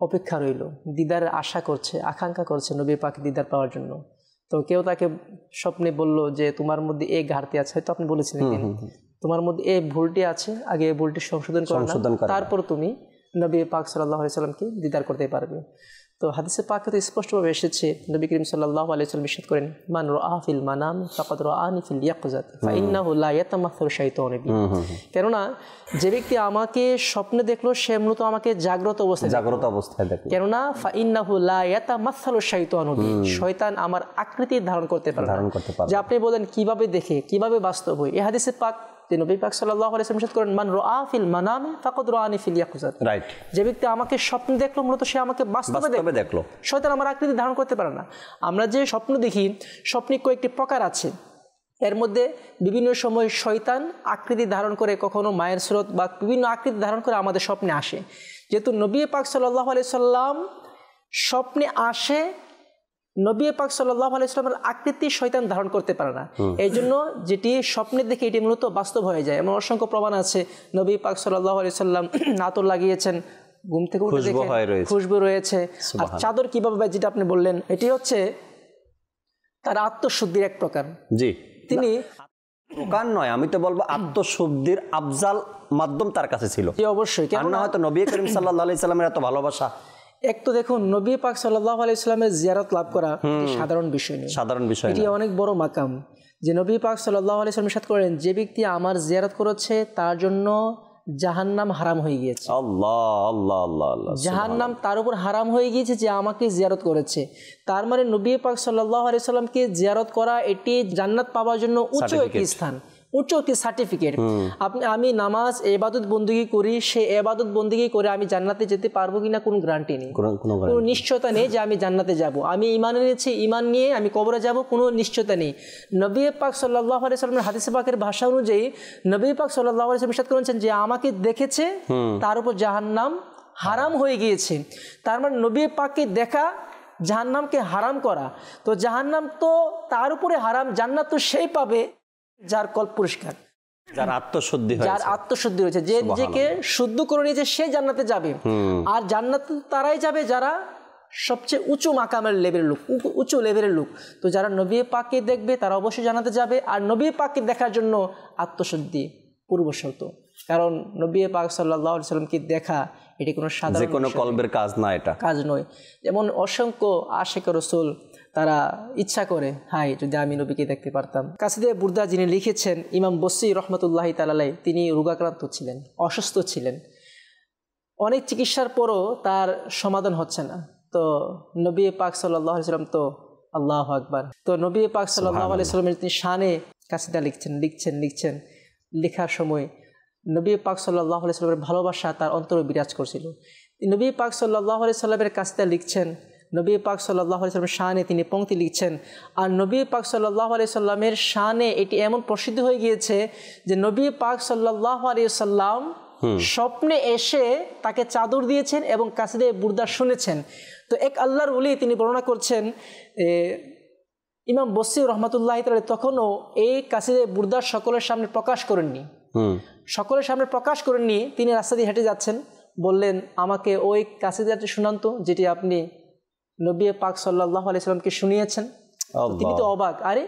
অপেক্ষা রইল, দিদারের আশা করছে, আকাঙ্ক্ষা করছে নবী পাক দিদার পাওয়ার জন্য। তো কেউ তাকে স্বপ্নে বলল যে তোমার মধ্যে এই ঘাটতি আছে, হয়তো আপনি বলেছিলেন তোমার মধ্যে এই ভুলটি আছে, আগে এই ভুলটি সংশোধন করো, তারপর তুমি নবী পাক সাল্লাল্লাহু আলাইহি সাল্লামকে দিদার করতে পারবে। তো হাদিসে পাকে তো স্পষ্টভাবে এসেছে, নবী করিম সাল্লাল্লাহু আলাইহি সাল্লাম ইরশাদ করেন, মান রাআ ফিল মানাম ফাকাদ রাআনি ফিল ইয়াকযাত ফাইন্নাহু লা ইয়াতামাসসালু শাইতানু বি। কেননা যে ব্যক্তি আমাকে স্বপ্নে দেখলো সে মূলত আমাকে জাগ্রত অবস্থায় দেখলো। কেননা ফাইন্নাহু লা ইয়াতামাসসালু শাইতানু বি, শয়তান আমার আকৃতি ধারণ করতে পারে। যে আপনি বলেন কিভাবে দেখে, কিভাবে বাস্তব হয়। এই হাদিসে পাক নবী পাক সাল্লাল্লাহু আলাইহি ওয়াসাল্লাম ইরশাদ করেন, মান রাআ ফিল মানাম ফাকাদ রাআনি ফিল ইয়াকযাত। রাইট। যে ব্যক্তি আমাকে স্বপ্নে দেখলো মূলত সে আমাকে বাস্তবে দেখলো। শয়তান আমার আকৃতি ধারণ করতে পারে না। আমরা যে স্বপ্ন দেখি, স্বপ্নে কয়েকটি প্রকার আছে। এর মধ্যে বিভিন্ন সময় শয়তান আকৃতি ধারণ করে, কখনো মায়ের স্রোত বা বিভিন্ন আকৃতি ধারণ করে আমাদের স্বপ্নে আসে। যেহেতু নবী পাক সাল্লাল্লাহু আলাইহি সাল্লাম স্বপ্নে আসে, নবী পাক সাল্লাল্লাহু আলাইহি সাল্লামের আকৃতি শয়তান ধারণ করতে পারে না। এই জন্য যেটি স্বপ্নে দেখে এটি মূলত বাস্তব হয়ে যায়। এমন অসংখ্য প্রমাণ আছে। নবী পাক সাল্লাল্লাহু আলাইহি সাল্লাম আতর লাগিয়েছেন, ঘুম থেকে উঠে দেখেন খুশবু রয়েছে। আর চাদর কিভাবে, যেটা আপনি বললেন, এটি হচ্ছে তার আত্মশুদ্ধির এক প্রকার। জি, তিনি প্রকার নয়, আমি তো বলবো আত্মশুদ্ধির আফজাল মাধ্যম তার কাছে ছিল। জি অবশ্যই। কেননা হয়তো নবী করিম সাল্লাল্লাহু আলাইহি সাল্লামের এত ভালোবাসা। এক তো দেখুন, নবী পাক সাল্লাল্লাহু আলাইহি সাল্লামের জিয়ারত লাভ করা সাধারণ বিষয় নয়, সাধারণ বিষয়, এটি অনেক বড় মাকাম। যে নবী পাক সাল্লাল্লাহু আলাইহি সাল্লাম ইরশাদ করেন, যে ব্যক্তি আমার জিয়ারত করেছে তার জন্য জাহান্নাম হারাম হয়ে গিয়েছে। আল্লাহ আল্লাহ আল্লাহ আল্লাহ, জাহান্নাম তার উপর হারাম হয়ে গিয়েছে যে আমাকে জিয়ারত করেছে। তার মানে নবী পাক সাল্লাল্লাহু আলাইহি সাল্লামকে জিয়ারত করা এটি জান্নাত পাওয়ার জন্য উচ্চ একটি স্থান, উচ্চ একটি সার্টিফিকেট। আমি নামাজ ইবাদত বন্দেগী করি, সে ইবাদত বন্দেগী করে আমি জান্নাতে যেতে পারবো কিনা কোনো গ্যারান্টি নেই, কোনো নিশ্চয়তা নেই যে আমি জান্নাতে যাব। আমি ঈমান এনেছি, ঈমান নিয়ে আমি কবরে যাব, কোনো নিশ্চয়তা নেই। নবী পাক সাল্লাল্লাহু আলাইহি সাল্লামের হাদিসে পাকের ভাষা অনুযায়ী নবী পাক সাল্লাল্লাহু আলাইহি সাল্লাম ইরশাদ করেছেন যে আমাকে দেখেছে তার উপর জাহান্নাম হারাম হয়ে গিয়েছে। তার মানে নবী পাককে দেখা জাহান্নামকে হারাম করা। তো জাহান্নাম তো তার উপরে হারাম, জান্নাত তো সেই পাবে যার কল পরিষ্কার, যার আত্মশুদ্ধি হয়েছে, যে নিজেকে শুদ্ধ করে নিয়েছে, সে জান্নাতে যাবে। আর জান্নাতে তারাই যাবে যারা সবচেয়ে উঁচু মাকামের লেভেলের লোক, উঁচু লেভেলের লোক। তো যারা নবী পাককে দেখবে তারা অবশ্যই জান্নাতে যাবে। আর নবী পাককে দেখার জন্য আত্মশুদ্ধি পূর্ব শর্ত। কারণ নবী পাক সাল্লাল্লাহু আলাইহি সাল্লামকে দেখা এটি কোনো সাধারণ কোনো কলবের কাজ না, এটা কাজ নয়। যেমন অসংখ্য আশিক রাসূল তারা ইচ্ছা করে, হাই যদি আমি নবীকে দেখতে পারতাম। কাসিদে বুরদা যিনি লিখেছেন, ইমাম বসরি রহমতুল্লাহি তাআলা আলাইহি, তিনি রোগাক্রান্ত ছিলেন, অসুস্থ ছিলেন, অনেক চিকিৎসার পরও তার সমাধান হচ্ছে না। তো নবী পাক সাল্লাল্লাহু আলাইহি সাল্লাম তো আল্লাহু আকবার, তো নবী পাক সাল্লাল্লাহু আলাইহি সাল্লামের তিনি শানে কাসিদা লিখছেন। লেখার সময় নবী পাক সাল্লাল্লাহু আলাইহি সাল্লামের ভালোবাসা তার অন্তরে বিরাজ করছিল। নবী পাক সাল্লাল্লাহু আলাইহি সাল্লামের কাসিদা লিখছেন, নবী পাক সাল্লাল্লাহু আলাইহি সাল্লামের শানে তিনি পংক্তি লিখছেন। আর নবী পাক সাল্লাল্লাহু আলাইহি সাল্লামের শানে এটি এমন প্রসিদ্ধ হয়ে গিয়েছে যে নবী পাক সাল্লাল্লাহু আলাইহি সাল্লাম স্বপ্নে এসে তাকে চাদর দিয়েছেন এবং কাসিদে বুরদা শুনেছেন। তো এক আল্লাহর ওলি তিনি বর্ণনা করছেন, ইমাম বসরি রহমতুল্লাহি তাআলা তখনও এই কাসিদে বুরদা সকলের সামনে প্রকাশ করেননি, তিনি রাস্তা দিয়ে হেঁটে যাচ্ছেন, বললেন আমাকে ওই কাসিদাটি শুনান তো যেটি আপনি নবী পাক সাল্লাল্লাহু আলাইহি সাল্লামকে শুনিয়েছেন। তিনি তো অবাক, আরে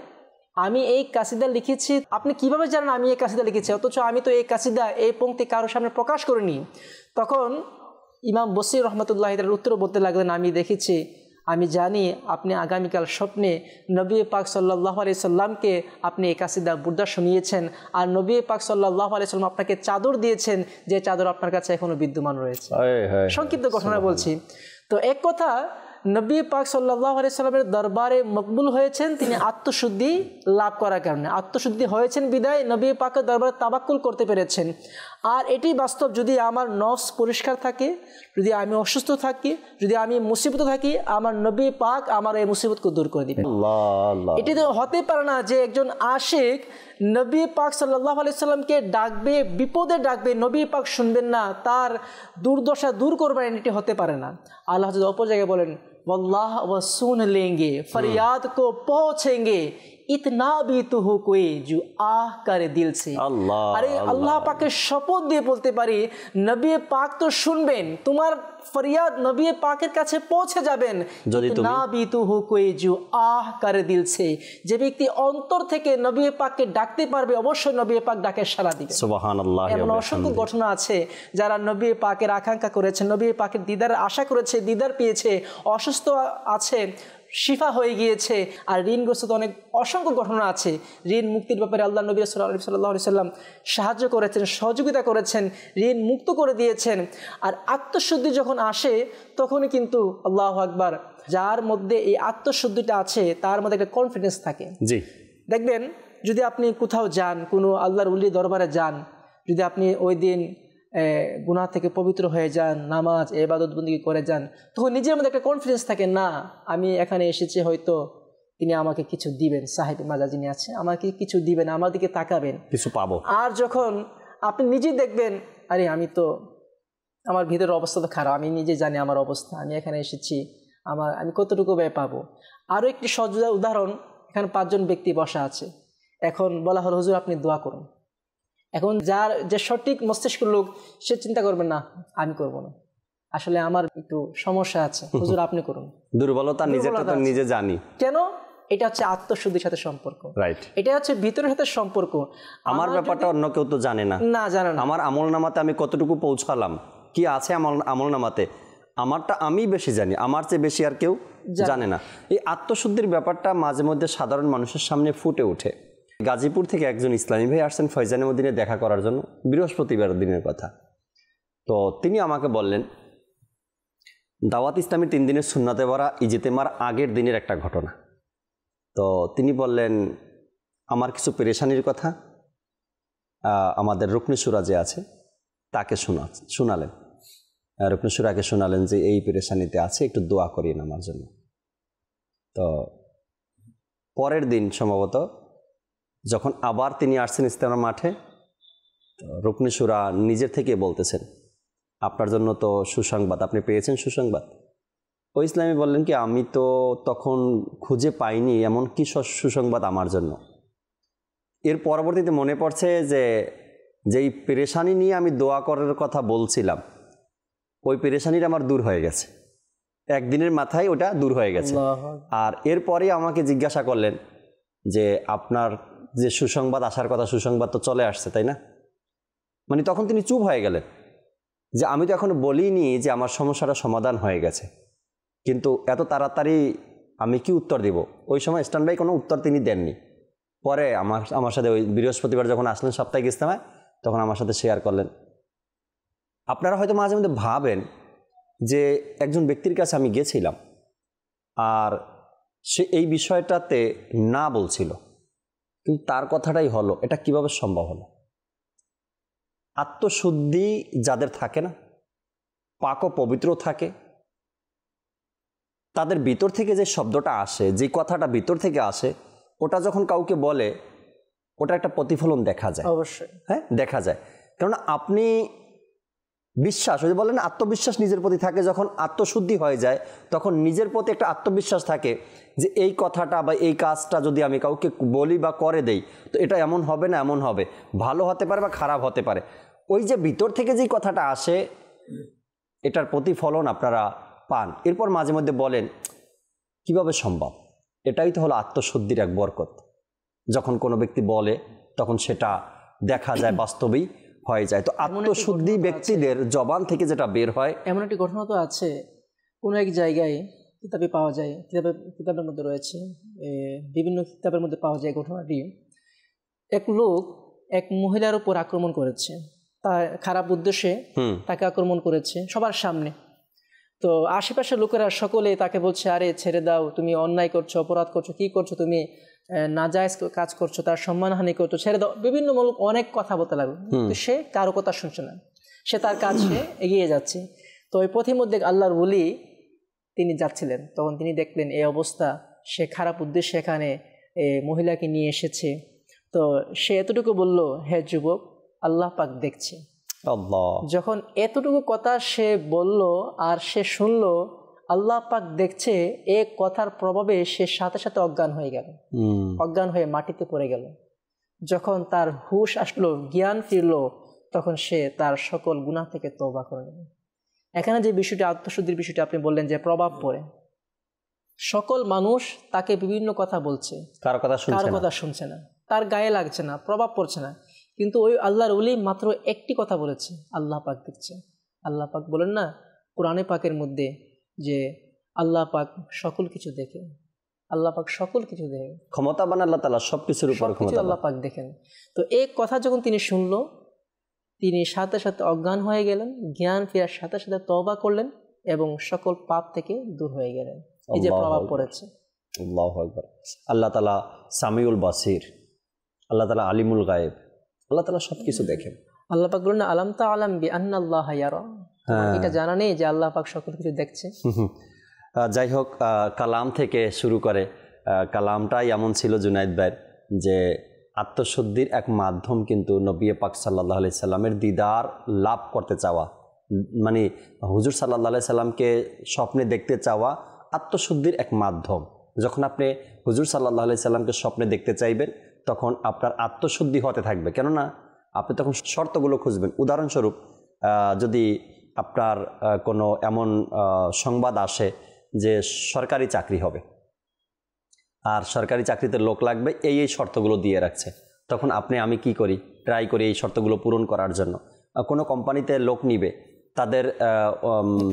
আমি এই কাসিদা লিখেছি, আপনি কিভাবে জানেন আমি এই কাসিদা লিখেছি, অথচ আমি তো এই কাসিদা এই পংক্তি কারোর সামনে প্রকাশ করিনি। তখন ইমাম বসরি রহমতুল্লাহি তাআলা উত্তর বলতে লাগলেন, আমি দেখেছি আমি জানি আপনি আগামীকাল স্বপ্নে নবী পাক সাল্লাল্লাহু আলাইহি সাল্লামকে আপনি এই কাসিদা বুর্দা শুনিয়েছেন, আর নবী পাক সাল্লাল্লাহু আলাইহি সাল্লাম আপনাকে চাদর দিয়েছেন, যে চাদর আপনার কাছে এখনো বিদ্যমান রয়েছে। সংক্ষিপ্ত ঘটনা বলছি। তো এক কথা, নবী পাক সাল্লাল্লাহু আলাইহি সাল্লামের দরবারে মকবুল হয়েছেন তিনি আত্মশুদ্ধি লাভ করার কারণে। আত্মশুদ্ধি হয়েছেন বিদায় নবী পাকের দরবারে তাবাক্কুল করতে পেরেছেন। আর এটি বাস্তব, যদি আমার নফস পরিষ্কার থাকে, যদি আমি অসুস্থ থাকি, যদি আমি মুসিবতে থাকি, আমার নবী পাক আমার এই মুসিবতকে দূর করে দিবেন। এটি তো হতে পারে না যে একজন আশিক নবী পাক সাল্লাল্লাহু আলাইহি সাল্লামকে ডাকবে, বিপদে ডাকবে, নবী পাক শুনবেন না, তার দুর্দশা দূর করবেন, এটি হতে পারে না। আল্লাহ যদি অপর জায়গায় বলেন वल्लाह व सुन लेंगे फरियाद को पहुंचेंगे इतना भी तो हो कोई जो आह करे दिल से। अरे अल्लाह पाके शपथ দিয়ে বলতে পারি নবী পাক তো শুনবেন, তোমার ফরিয়াদ নবী পাকের কাছে পৌঁছে যাবেন, ইতনা भी तो हो कोई जो आह करे दिल से। যে ব্যক্তি অন্তর থেকে নবী পাককে ডাকতে পারবে, অবশ্যই নবী পাক ডাকে সাড়া দিবে। সুবহানাল্লাহ। এমন অসংখ্য ঘটনা আছে যারা নবী পাকের আকাঙ্ক্ষা করেছে, নবী পাকের দিদারের আশা করেছে, দিদার পেয়েছে, অসুস্থ আছে শিফা হয়ে গিয়েছে। আর ঋণগ্রস্ত অনেক অসংখ্য ঘটনা আছে। ঋণ মুক্তির ব্যাপারে আল্লাহ নবী সাল্লাল্লাহু আলাইহি সাল্লাম সাহায্য করেছেন, সহযোগিতা করেছেন, ঋণ মুক্ত করে দিয়েছেন। আর আত্মশুদ্ধি যখন আসে তখনই কিন্তু আল্লাহু আকবার, যার মধ্যে এই আত্মশুদ্ধিটা আছে তার মধ্যে একটা কনফিডেন্স থাকে। জি, দেখবেন যদি আপনি কোথাও যান, কোনো আল্লাহর ওলি দরবারে যান, যদি আপনি ওই দিন গুনাহ থেকে পবিত্র হয়ে যান, নামাজ ইবাদত বন্দেগী করে যান, তখন নিজের মধ্যে একটা কনফিডেন্স থাকে, না আমি এখানে এসেছি, হয়তো তিনি আমাকে কিছু দিবেন, সাহেব মাজা যিনি আছে আমাকে কিছু দিবেন, আমার দিকে তাকাবেন, কিছু পাবো। আর যখন আপনি নিজে দেখবেন, আরে আমি তো, আমার ভিতরের অবস্থা তো খারাপ, আমি নিজে জানি আমার অবস্থা, আমি এখানে এসেছি, আমি কতটুকু ব্যয় পাবো। আরও একটি সহজ উদাহরণ, এখানে 5 জন ব্যক্তি বসা আছে, এখন বলা হলো হুজুর আপনি দোয়া করুন। এখন যার যে সঠিক মস্তিষ্কের লোক সে চিন্তা করবে না আমি করব না, আসলে আমার একটু সমস্যা আছে, হুজুর আপনি করুন। দুর্বলতা নিজেরটা তো নিজে জানি। কেন? এটা হচ্ছে আত্মশুদ্ধির সাথে সম্পর্ক, রাইট? এটা হচ্ছে ভিতরের সাথে সম্পর্ক। আমার ব্যাপারটা অন্য কেউ তো জানে না, না জানে না। আমার আমলনামাতে আমি কতটুকু পৌঁছালাম, কি আছে আমার আমলনামাতে, আমারটা আমি বেশি জানি, আমার চেয়ে বেশি আর কেউ জানে না। এই আত্মশুদ্ধির ব্যাপারটা মাঝে মধ্যে সাধারণ মানুষের সামনে ফুটে ওঠে। গাজীপুর থেকে একজন ইসলামী ভাই আসছেন ফয়জানে মদিনে দেখা করার জন্য, বৃহস্পতিবার দিনের কথা। তো তিনি আমাকে বললেন দাওয়াত ইসলামী 3 দিনের সুন্নাতে ভরা ইজতেমার আগের দিনের একটা ঘটনা। তো তিনি বললেন আমার কিছু পেরেশানির কথা আমাদের রুকনে শুরা যে আছে তাকে শোনালেন, রুকনে শুরাকে শোনালেন যে এই পেরেশানিতে আছে, একটু দোয়া করিয়েন আমার জন্য। তো পরের দিন সম্ভবত যখন আবার তিনি আসছেন ইজতেমার মাঠে, রুকনে শুরা নিজের থেকে বলতেছেন আপনার জন্য তো সুসংবাদ, আপনি পেয়েছেন সুসংবাদ। ওই ইসলামী বললেন কি আমি তো তখন খুঁজে পাইনি এমন কি সুসংবাদ আমার জন্য। এর পরবর্তীতে মনে পড়ছে যে যেই পেরেশানি নিয়ে আমি দোয়া করার কথা বলছিলাম, ওই পেরেশানিটা আমার দূর হয়ে গেছে, একদিনের মাথায় ওটা দূর হয়ে গেছে। আর এরপরে আমাকে জিজ্ঞাসা করলেন যে আপনার যে সুসংবাদ আসার কথা, সুসংবাদ তো চলে আসছে তাই না? মানে তখন তিনি চুপ হয়ে গেলেন যে আমি তো এখনো বলিনি যে আমার সমস্যাটা সমাধান হয়ে গেছে, কিন্তু এত তাড়াতাড়ি আমি কি উত্তর দিব। ওই সময় স্ট্যান্ড বাই কোনো উত্তর তিনি দেননি। পরে আমার সাথে ওই বৃহস্পতিবার যখন আসলেন সাপ্তাহিক ইজতেমায়, তখন আমার সাথে শেয়ার করলেন। আপনারা হয়তো মাঝে মধ্যে ভাবেন যে একজন ব্যক্তির কাছে আমি গেছিলাম আর সে এই বিষয়টাতে না বলছিল, কিন্তু তার কথাটাই হলো, এটা কিভাবে সম্ভব হলো? আত্মশুদ্ধি যাদের থাকে না, পাক ও পবিত্র থাকে, তাদের ভিতর থেকে যে শব্দটা আসে, যে কথাটা ভিতর থেকে আসে, ওটা যখন কাউকে বলে ওটা একটা প্রতিফলন দেখা যায়, অবশ্যই হ্যাঁ দেখা যায়। কারণ আপনি বিশ্বাস, ওই যে বলেন আত্মবিশ্বাস নিজের প্রতি থাকে, যখন আত্মশুদ্ধি হয়ে যায় তখন নিজের প্রতি একটা আত্মবিশ্বাস থাকে যে এই কথাটা বা এই কাজটা যদি আমি কাউকে বলি বা করে দেই তো এটা এমন হবে না এমন হবে, ভালো হতে পারে বা খারাপ হতে পারে। ওই যে ভিতর থেকে যেই কথাটা আসে এটার প্রতিফলন আপনারা পান। এরপর মাঝে মধ্যে বলেন কিভাবে সম্ভব? এটাই তো হলো আত্মশুদ্ধির এক বরকত। যখন কোনো ব্যক্তি বলে তখন সেটা দেখা যায় বাস্তবেই হয়ে যায়। তো আত্মশুদ্ধি ব্যক্তিদের জবান থেকে যেটা বের হয়, এমন একটি ঘটনা তো আছে। কোনো এক জায়গায় কিতাবে পাওয়া যায়, কিতাবের মধ্যে রয়েছে, বিভিন্ন কিতাবের মধ্যে পাওয়া যায় ঘটনাটি। এক লোক এক মহিলার উপর আক্রমণ করেছে, তার খারাপ উদ্দেশ্যে তাকে আক্রমণ করেছে সবার সামনে। তো আশেপাশের লোকেরা সকলে তাকে বলছে, আরে ছেড়ে দাও, তুমি অন্যায় করছো, অপরাধ করছো, কি করছো তুমি, নাজায়েজ কাজ করছো, তার সম্মানহানি করছো, ছেড়ে দাও, বিভিন্ন অনেক কথা বলতে লাগলো। কিন্তু সে কারো কথা শুনছে না, সে তার কাজ সে এগিয়ে যাচ্ছে। তো ওই পথের মধ্যে আল্লাহর ওলি তিনি যাচ্ছিলেন, তখন তিনি দেখলেন এই অবস্থা, সে খারাপ উদ্দেশ্যে এখানে মহিলাকে নিয়ে এসেছে। তো সে এতটুকু বলল, হে যুবক, আল্লাহ পাক দেখছে। যখন এতটুকু কথা সে বলল আর সে শুনল আল্লাহ পাক দেখছে, এ কথার প্রভাবে সে সাথে সাথে অজ্ঞান হয়ে গেল, অজ্ঞান হয়ে মাটিতে পড়ে গেল। যখন তার হুঁশ আসলো, জ্ঞান ফিরল, তখন সে তার সকল গুনাহ থেকে তওবা করে নিল। এখানে যে বিষয়টি, আত্মশুদ্ধির বিষয়টি আপনি বললেন যে প্রভাব পড়ে, সকল মানুষ তাকে বিভিন্ন কথা বলছে, কারো কথা শুনছে না, তার গায়ে লাগছে না, প্রভাব পড়ছে না, কিন্তু ওই আল্লাহর ওলি মাত্র একটি কথা বলেছে, আল্লাহ পাক দেখছে। আল্লাহ পাক বলেন না কোরআনে পাকের মধ্যে যে আল্লাহ পাক সকল কিছু দেখে, আল্লাহ পাক সকল কিছু দেখে, ক্ষমতাবান আল্লাহ তাআলা সবকিছুর উপর ক্ষমতা, আল্লাহ পাক দেখেন। তো এই কথা যখন তিনি শুনলো, তিনি সাথে সাথে অজ্ঞান হয়ে গেলেন, জ্ঞান ফেরার সাথে সাথে তওবা করলেন এবং সকল পাপ থেকে দূর হয়ে গেলেন। এই যে প্রভাব পড়েছে। আল্লাহু আকবার। আল্লাহ তাআলা সামিউল বাসির, আল্লাহ তাআলা আলিমুল গায়েব, আল্লাহ তাআলা সবকিছু দেখেন। আল্লাহ পাক বলেন, আলাম তাআলাম বিআন্নাল্লাহা ইয়ারা, এটা জানা নেই যে আল্লাহ পাক সকল কিছু দেখছে। যাই হোক, কালাম থেকে শুরু করে, কালামটাই এমন ছিল জুনায়েদ ভাইয়ের যে আত্মশুদ্ধির এক মাধ্যম কিন্তু নবী পাক সাল্লাল্লাহু আলাইহি সাল্লামের দিদার লাভ করতে চাওয়া, মানে হুজুর সাল্লাল্লাহু আলাইহি সাল্লামকে স্বপ্নে দেখতে চাওয়া আত্মশুদ্ধির এক মাধ্যম। যখন আপনি হুজুর সাল্লাল্লাহু আলাইহি সাল্লামকে স্বপ্নে দেখতে চাইবেন, তখন আপনার আত্মশুদ্ধি হতে থাকবে। কেননা আপনি তখন শর্তগুলো খুঁজবেন। উদাহরণস্বরূপ, যদি আপনার কোনো এমন সংবাদ আসে যে সরকারি চাকরি হবে আর সরকারি চাকরিতে লোক লাগবে, এই শর্তগুলো দিয়ে রাখছে, তখন আমি কি করি, ট্রাই করি এই শর্তগুলো পূরণ করার জন্য। কোনো কোম্পানিতে লোক নিবে, তাদের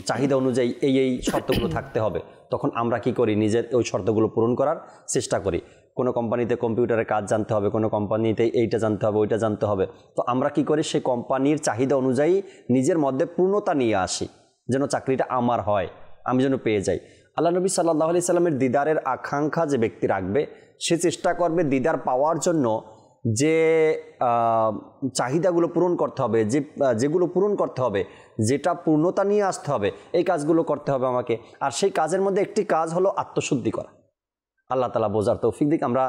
চাহিদা অনুযায়ী এই শর্তগুলো থাকতে হবে, তখন আমরা কি করি, নিজের ওই শর্তগুলো পূরণ করার চেষ্টা করি। কোনো কোম্পানিতে কম্পিউটারের কাজ জানতে হবে, কোনো কোম্পানিতে এইটা জানতে হবে, ওইটা জানতে হবে, তো আমরা কি করি, সেই কোম্পানির চাহিদা অনুযায়ী নিজের মধ্যে পূর্ণতা নিয়ে আসি, যেন চাকরিটা আমার হয়, আমি যেন পেয়ে যাই। আল্লাহ নবী সাল্লাল্লাহু আলাইহি সাল্লামের দিদারের আকাঙ্ক্ষা যে ব্যক্তি রাখবে, সে চেষ্টা করবে দিদার পাওয়ার জন্য যে চাহিদাগুলো পূরণ করতে হবে, যেগুলো পূরণ করতে হবে, যেটা পূর্ণতা নিয়ে আসতে হবে, এই কাজগুলো করতে হবে আমাকে। আর সেই কাজের মধ্যে একটি কাজ হলো আত্মশুদ্ধি করা। আল্লাহ তাআলা বোঝার তৌফিক দিক। আমরা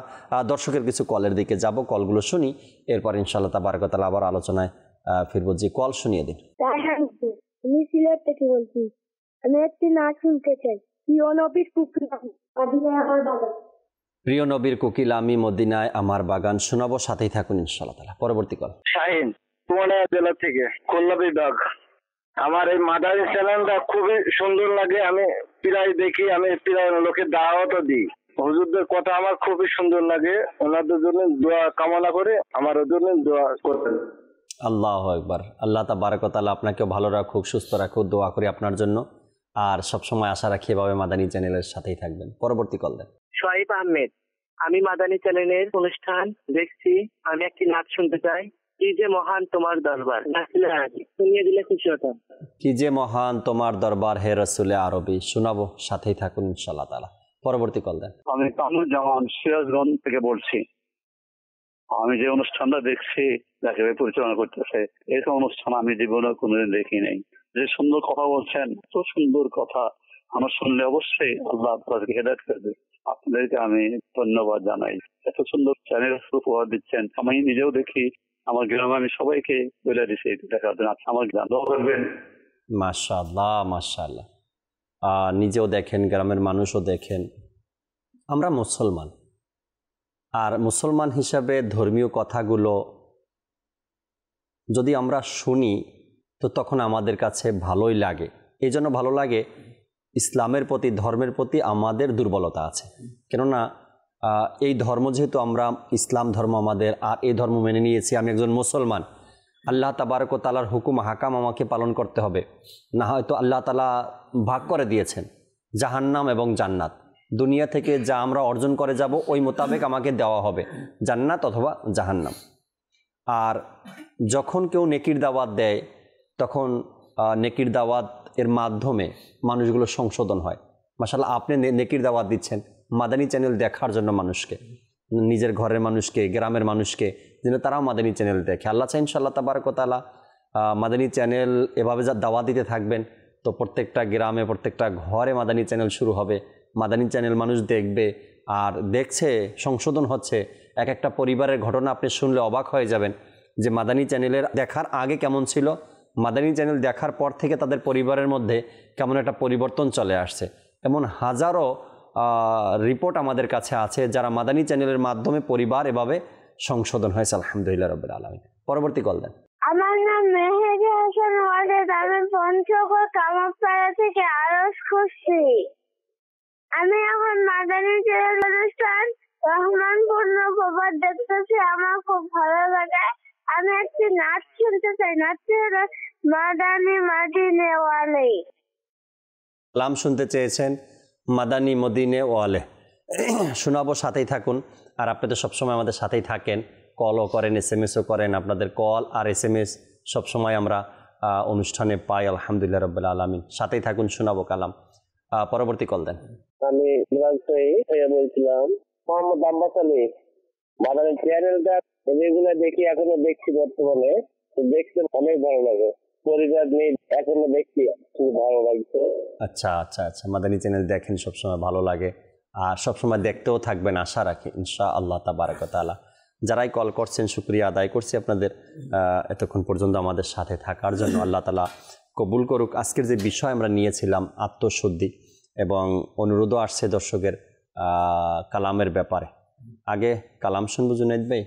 দর্শকের কিছু কলের দিকে যাব, কলগুলো শুনি, এরপর ইনশাআল্লাহ তাবারাক ওয়া তাআলা আবার আলোচনায় ফিরবো। যে কল শুনিয়ে দিন। আমি সিলেট থেকে বলছি, আমি একটি নাচ শুনতে চাই। প্রিয় নবীর কোকিল আমি মদিনায় আমার বাগান, শোনাবো, সাথেই থাকুন ইনশাআল্লাহ তাআলা। পরবর্তী কল। শাহিন, পুরুলিয়া জেলা থেকে, খুলনা বিভাগ। আমার এই মাদানী চ্যানেলটা খুবই সুন্দর লাগে, আমি প্রায় দেখি, আমি প্রায় লোকের দাওয়াতও দিই। হুজুরদের কথা আমার খুবই সুন্দর লাগে, ওনাদের জন্য দোয়া কামনা করে, আমার জন্য দোয়া করতেন। আল্লাহু আকবার। আল্লাহ তাবারাক ওয়া তাআলা আপনাকেও ভালো রাখুক, সুস্থ রাখুক, দোয়া করি আপনার জন্য। আর সবসময় আশা রাখি এভাবে মাদানী চ্যানেলের সাথেই থাকবেন। পরবর্তী কল দেন। সোহাইব আহমেদ, আমি মাদানী চ্যানেলের অনুষ্ঠান দেখছি, আমি একটি নাচ শুনতে চাই। কি যে মহান তোমার দরবার, শুনিয়ে দিলে খুশি হতাম। কি যে মহান তোমার দরবার হে রাসূলে আরবি, শোনাবো, সাথেই থাকুন ইনশাআল্লাহ তাআলা। পরবর্তী কল দেন। আমি কামরুজ্জামান সিরাজগঞ্জ থেকে বলছি। আমি যে অনুষ্ঠানটা দেখছি, যাকে পরিচালনা করতেছে, এরকম অনুষ্ঠান আমি জীবনে কোনোদিন দেখি নাই। যে সুন্দর কথা বলছেন, এত সুন্দর কথা আমার শুনলে অবশ্যই আল্লাহ আপনাদেরকে হেদায়েত করবে। আপনাদেরকে আমি ধন্যবাদ জানাই, এত সুন্দর চ্যানেল উপহার দিচ্ছেন। আমি নিজেও দেখি, আমার গ্রামে আমি সবাইকে বলে দিচ্ছি দেখার জন্য, আমার দোয়া করবেন। মাশাআল্লাহ মাশাআল্লাহ। নিজেও দেখেন, গ্রামের মানুষও দেখেন। আমরা মুসলমান, আর মুসলমান হিসাবে ধর্মীয় কথাগুলো যদি আমরা শুনি, তো তখন আমাদের কাছে ভালোই লাগে। এই জন্য ভালো লাগে, ইসলামের প্রতি, ধর্মের প্রতি আমাদের দুর্বলতা আছে। কেননা এই ধর্ম যেহেতু আমরা, ইসলাম ধর্ম আমাদের, আর এই ধর্ম মেনে নিয়েছি, আমি একজন মুসলমান, আল্লাহ তাবারক ওয়া তাআলার হুকুম হাকাম আমাকে পালন করতে হবে। না হয়তো আল্লাহ তাআলা ভাগ করে দিয়েছেন জাহান্নাম এবং জান্নাত। দুনিয়া থেকে যা আমরা অর্জন করে যাব ওই মোতাবেক আমাকে দেওয়া হবে, জান্নাত অথবা জাহান্নাম। আর যখন কেউ নেকির দাওয়াত দেয় তখন নেকির দাওয়াত এর মাধ্যমে মানুষগুলো সংশোধন হয়। মাশাআল্লাহ, আপনি নেকির দাওয়াত দিচ্ছেন মাদানী চ্যানেল দেখার জন্য মানুষকে, নিজের ঘরের মানুষকে, গ্রামের মানুষকে, যেন তারাও মাদানী চ্যানেল দেখে। আল্লাহ চাই ইনশাআল্লাহ তাবারক ওয়া তাআলা মাদানী চ্যানেল এভাবে যা দাওয়াত দিতে থাকবেন তো প্রত্যেকটা গ্রামে, প্রত্যেকটা ঘরে মাদানী চ্যানেল শুরু হবে। মাদানী চ্যানেল মানুষ দেখবে, আর দেখছে, সংশোধন হচ্ছে। এক একটা পরিবারের ঘটনা আপনি শুনলে অবাক হয়ে যাবেন যে মাদানী চ্যানেলের দেখার আগে কেমন ছিল, মাদানী চ্যানেল দেখার পর থেকে তাদের পরিবারের মধ্যে কেমন একটা পরিবর্তন চলে আসছে। এমন হাজারো রিপোর্ট আমাদের কাছে আছে যারা মাদানী চ্যানেলের মাধ্যমে পরিবার এভাবে সংশোধন হয়েছে। আলহামদুলিল্লাহ রাব্বিল আলামিন। পরবর্তী কল দেন। আমার নাম মেহেদি হাসান ওয়াজেদ, আমি পঞ্চগড় কামারপাড়া থেকে আরজ করছি। আমি এখন মাদানী চ্যানেল অনুষ্ঠান রহমানপূর্ণ প্রবাদ দেখতেছি, আমার খুব ভালো লাগে। আমি একটি নাচ শুনতে চাই, নাচটি হলো মাদানী মদিনে ওয়ালে। কালাম শুনতে চেয়েছেন মাদানী মদিনে ওয়ালে, শোনাবো, সাথেই থাকুন। আর আপনি তো সবসময় আমাদের সাথেই থাকেন, কলও করেন, SMS-ও করেন। আপনাদের কল আর SMS সবসময় আমরা অনুষ্ঠানে পাই। আলহামদুলিল্লাহ রাব্বিল আলামিন। সাথেই থাকুন, শোনাবো কালাম। পরবর্তী কল দেন। আমি বলছিলাম মোহাম্মদ আব্বাস আলী। মাদানী চ্যানেলটা রেগুলার দেখি, এখনো দেখছি, বর্তমানে দেখতে অনেক ভালো লাগে। পরিবার নিয়ে এখনো দেখছি, খুব ভালো লাগছে। আচ্ছা আচ্ছা আচ্ছা, মাদানী চ্যানেল দেখেন, সবসময় ভালো লাগে আর সবসময় দেখতেও থাকবেন আশা রাখি ইনশাআল্লাহ তাবারাক ওয়া তাআলা। যারাই কল করছেন শুকরিয়া আদায় করছি আপনাদের এতক্ষণ পর্যন্ত আমাদের সাথে থাকার জন্য। আল্লাহ তাআলা কবুল করুক। আজকের যে বিষয় আমরা নিয়েছিলাম আত্মশুদ্ধি, এবং অনুরোধও আসছে দর্শকের কালামের ব্যাপারে। আগে কালাম শুনবো জুনাইদ ভাই,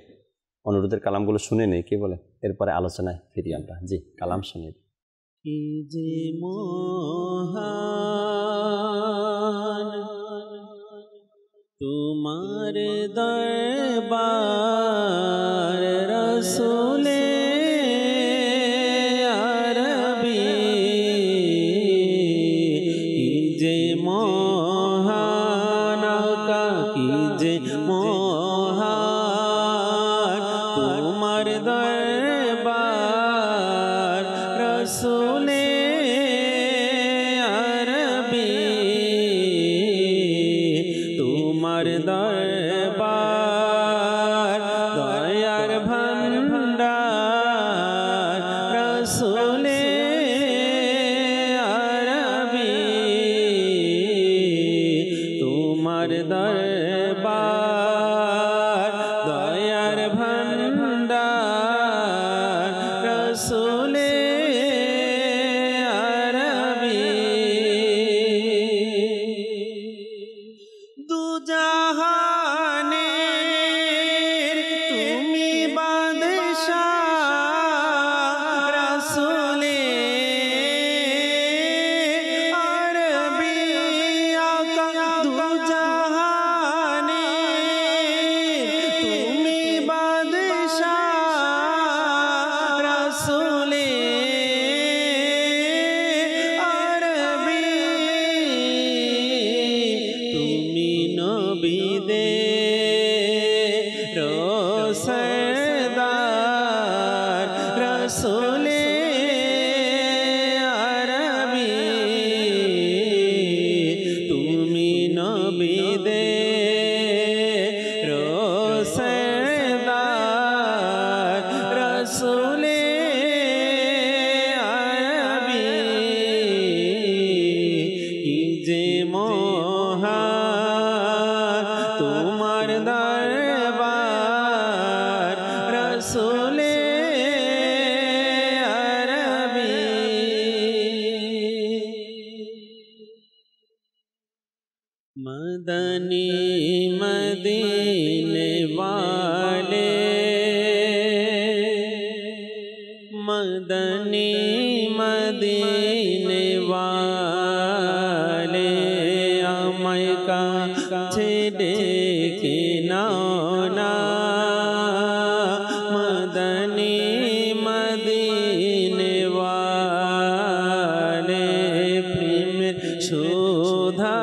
অনুরোধের কালামগুলো শুনে নেই, কি বলে, এরপরে আলোচনায় ফিরি আমরা। জি, কালাম শুনি। কি যে মহান তোমার দরবার রসুলে আরবি, কি যে মহান আকা, কি যে মহান তোমার দরবার রসুলে আরবি, তোমার দরবার দয়ার ভান্ডার রসুলে আরবি, তোমার দরবার দয়ার ভান্ডার রসুলে আরবি, দুজাহানের তুমি বাদশাহ রসুলে আরবি আকা, দুজাহানের তুমি বাদশাহ রসুলে আরবি, তুমি নবীদের রসদার রসুলে আরবি, তুমি নবীদের রসদার রসুলে আরবি, কি যে মহান তোমার দরবার রসুলে আরবি। মদনী মদিনে वाले, মদনী মদিনে वाले, আমায় কাছে ডেকে নাও না, মদনী মদিনে वाले, প্রেমের সুধা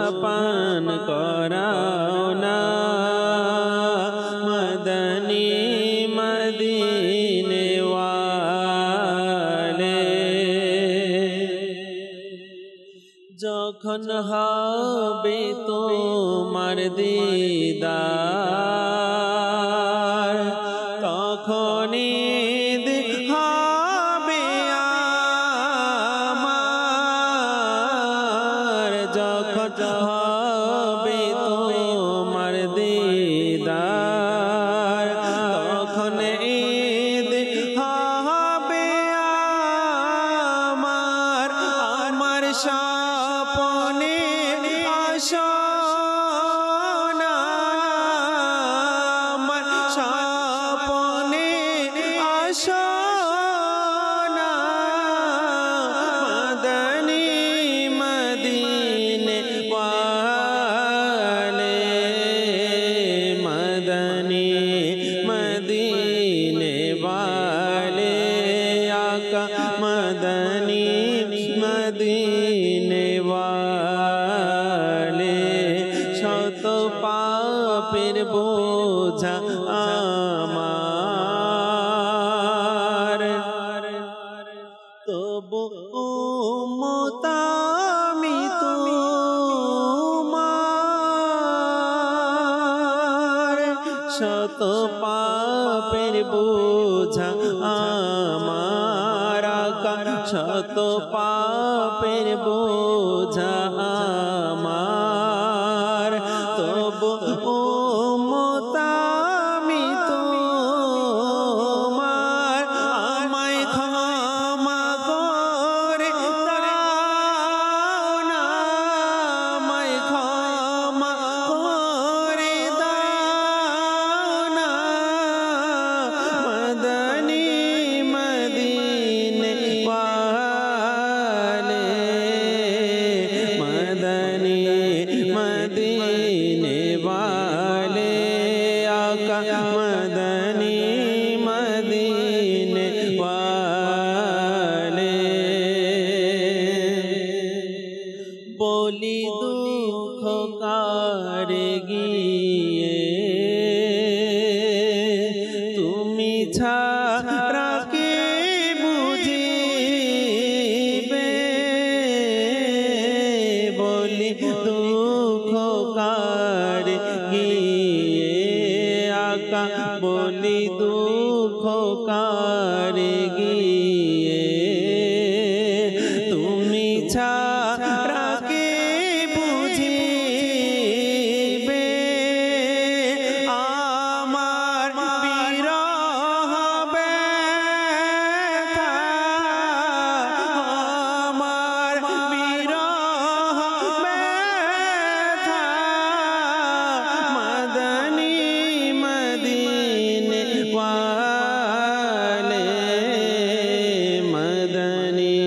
যখন হবে তোমার দিদার তখনই হবে আমার, যখন হবে তোমার দিদার তখন ঈদ হবে আমার, আমার স্বপ্নে আসো না, আমার স্বপ্নে আসো না, মদনী মদিনে ওয়ালে, মদনী মদিনে ওয়ালে, আকা মদনী মদিনে ওয়ালে, শত পাপের বোঝা আমার, তবু উম্মত আমি তোমার, শত পাপের বোঝা আমার, শত পাপের বোঝা আমার, তবু উম্মত আমি তোমার, আমায় ক্ষমা করে দাও না, আমায় ক্ষমা করে দাও না, মদনী মদিনে ওয়ালে, মদনী মদিনে ওয়ালে, আকা মদনী মদিনে ওয়ালে, বলি দুঃখ কারে গিয়ে তুমি ছাড়া কে বুঝিবে, বলি দুঃখ কারে গিয়ে, আকা বলি দুঃখ কারে গিয়ে, তুমি ছাড়া কে বুঝিবে, আমার বিরহ ব্যথা, আমার বিরহ ব্যথা, মদনী মদিনে ওয়ালে, মদনী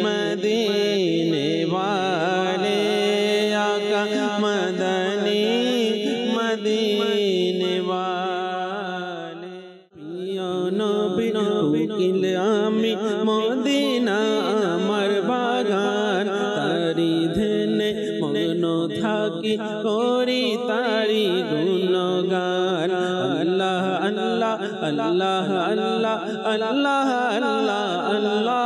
মদিনে ওয়ালে, আকা মদনী মদিনে ওয়ালে, প্রিয় নবী উকিল আমি মদিনা আমার বাগান, তারি ধ্যানে মগ্ন থাকি করি তারি গুণগান, আল্লাহ আল্লাহ আল্লাহ আল্লাহ আল্লাহ আল্লাহ আল্লাহ,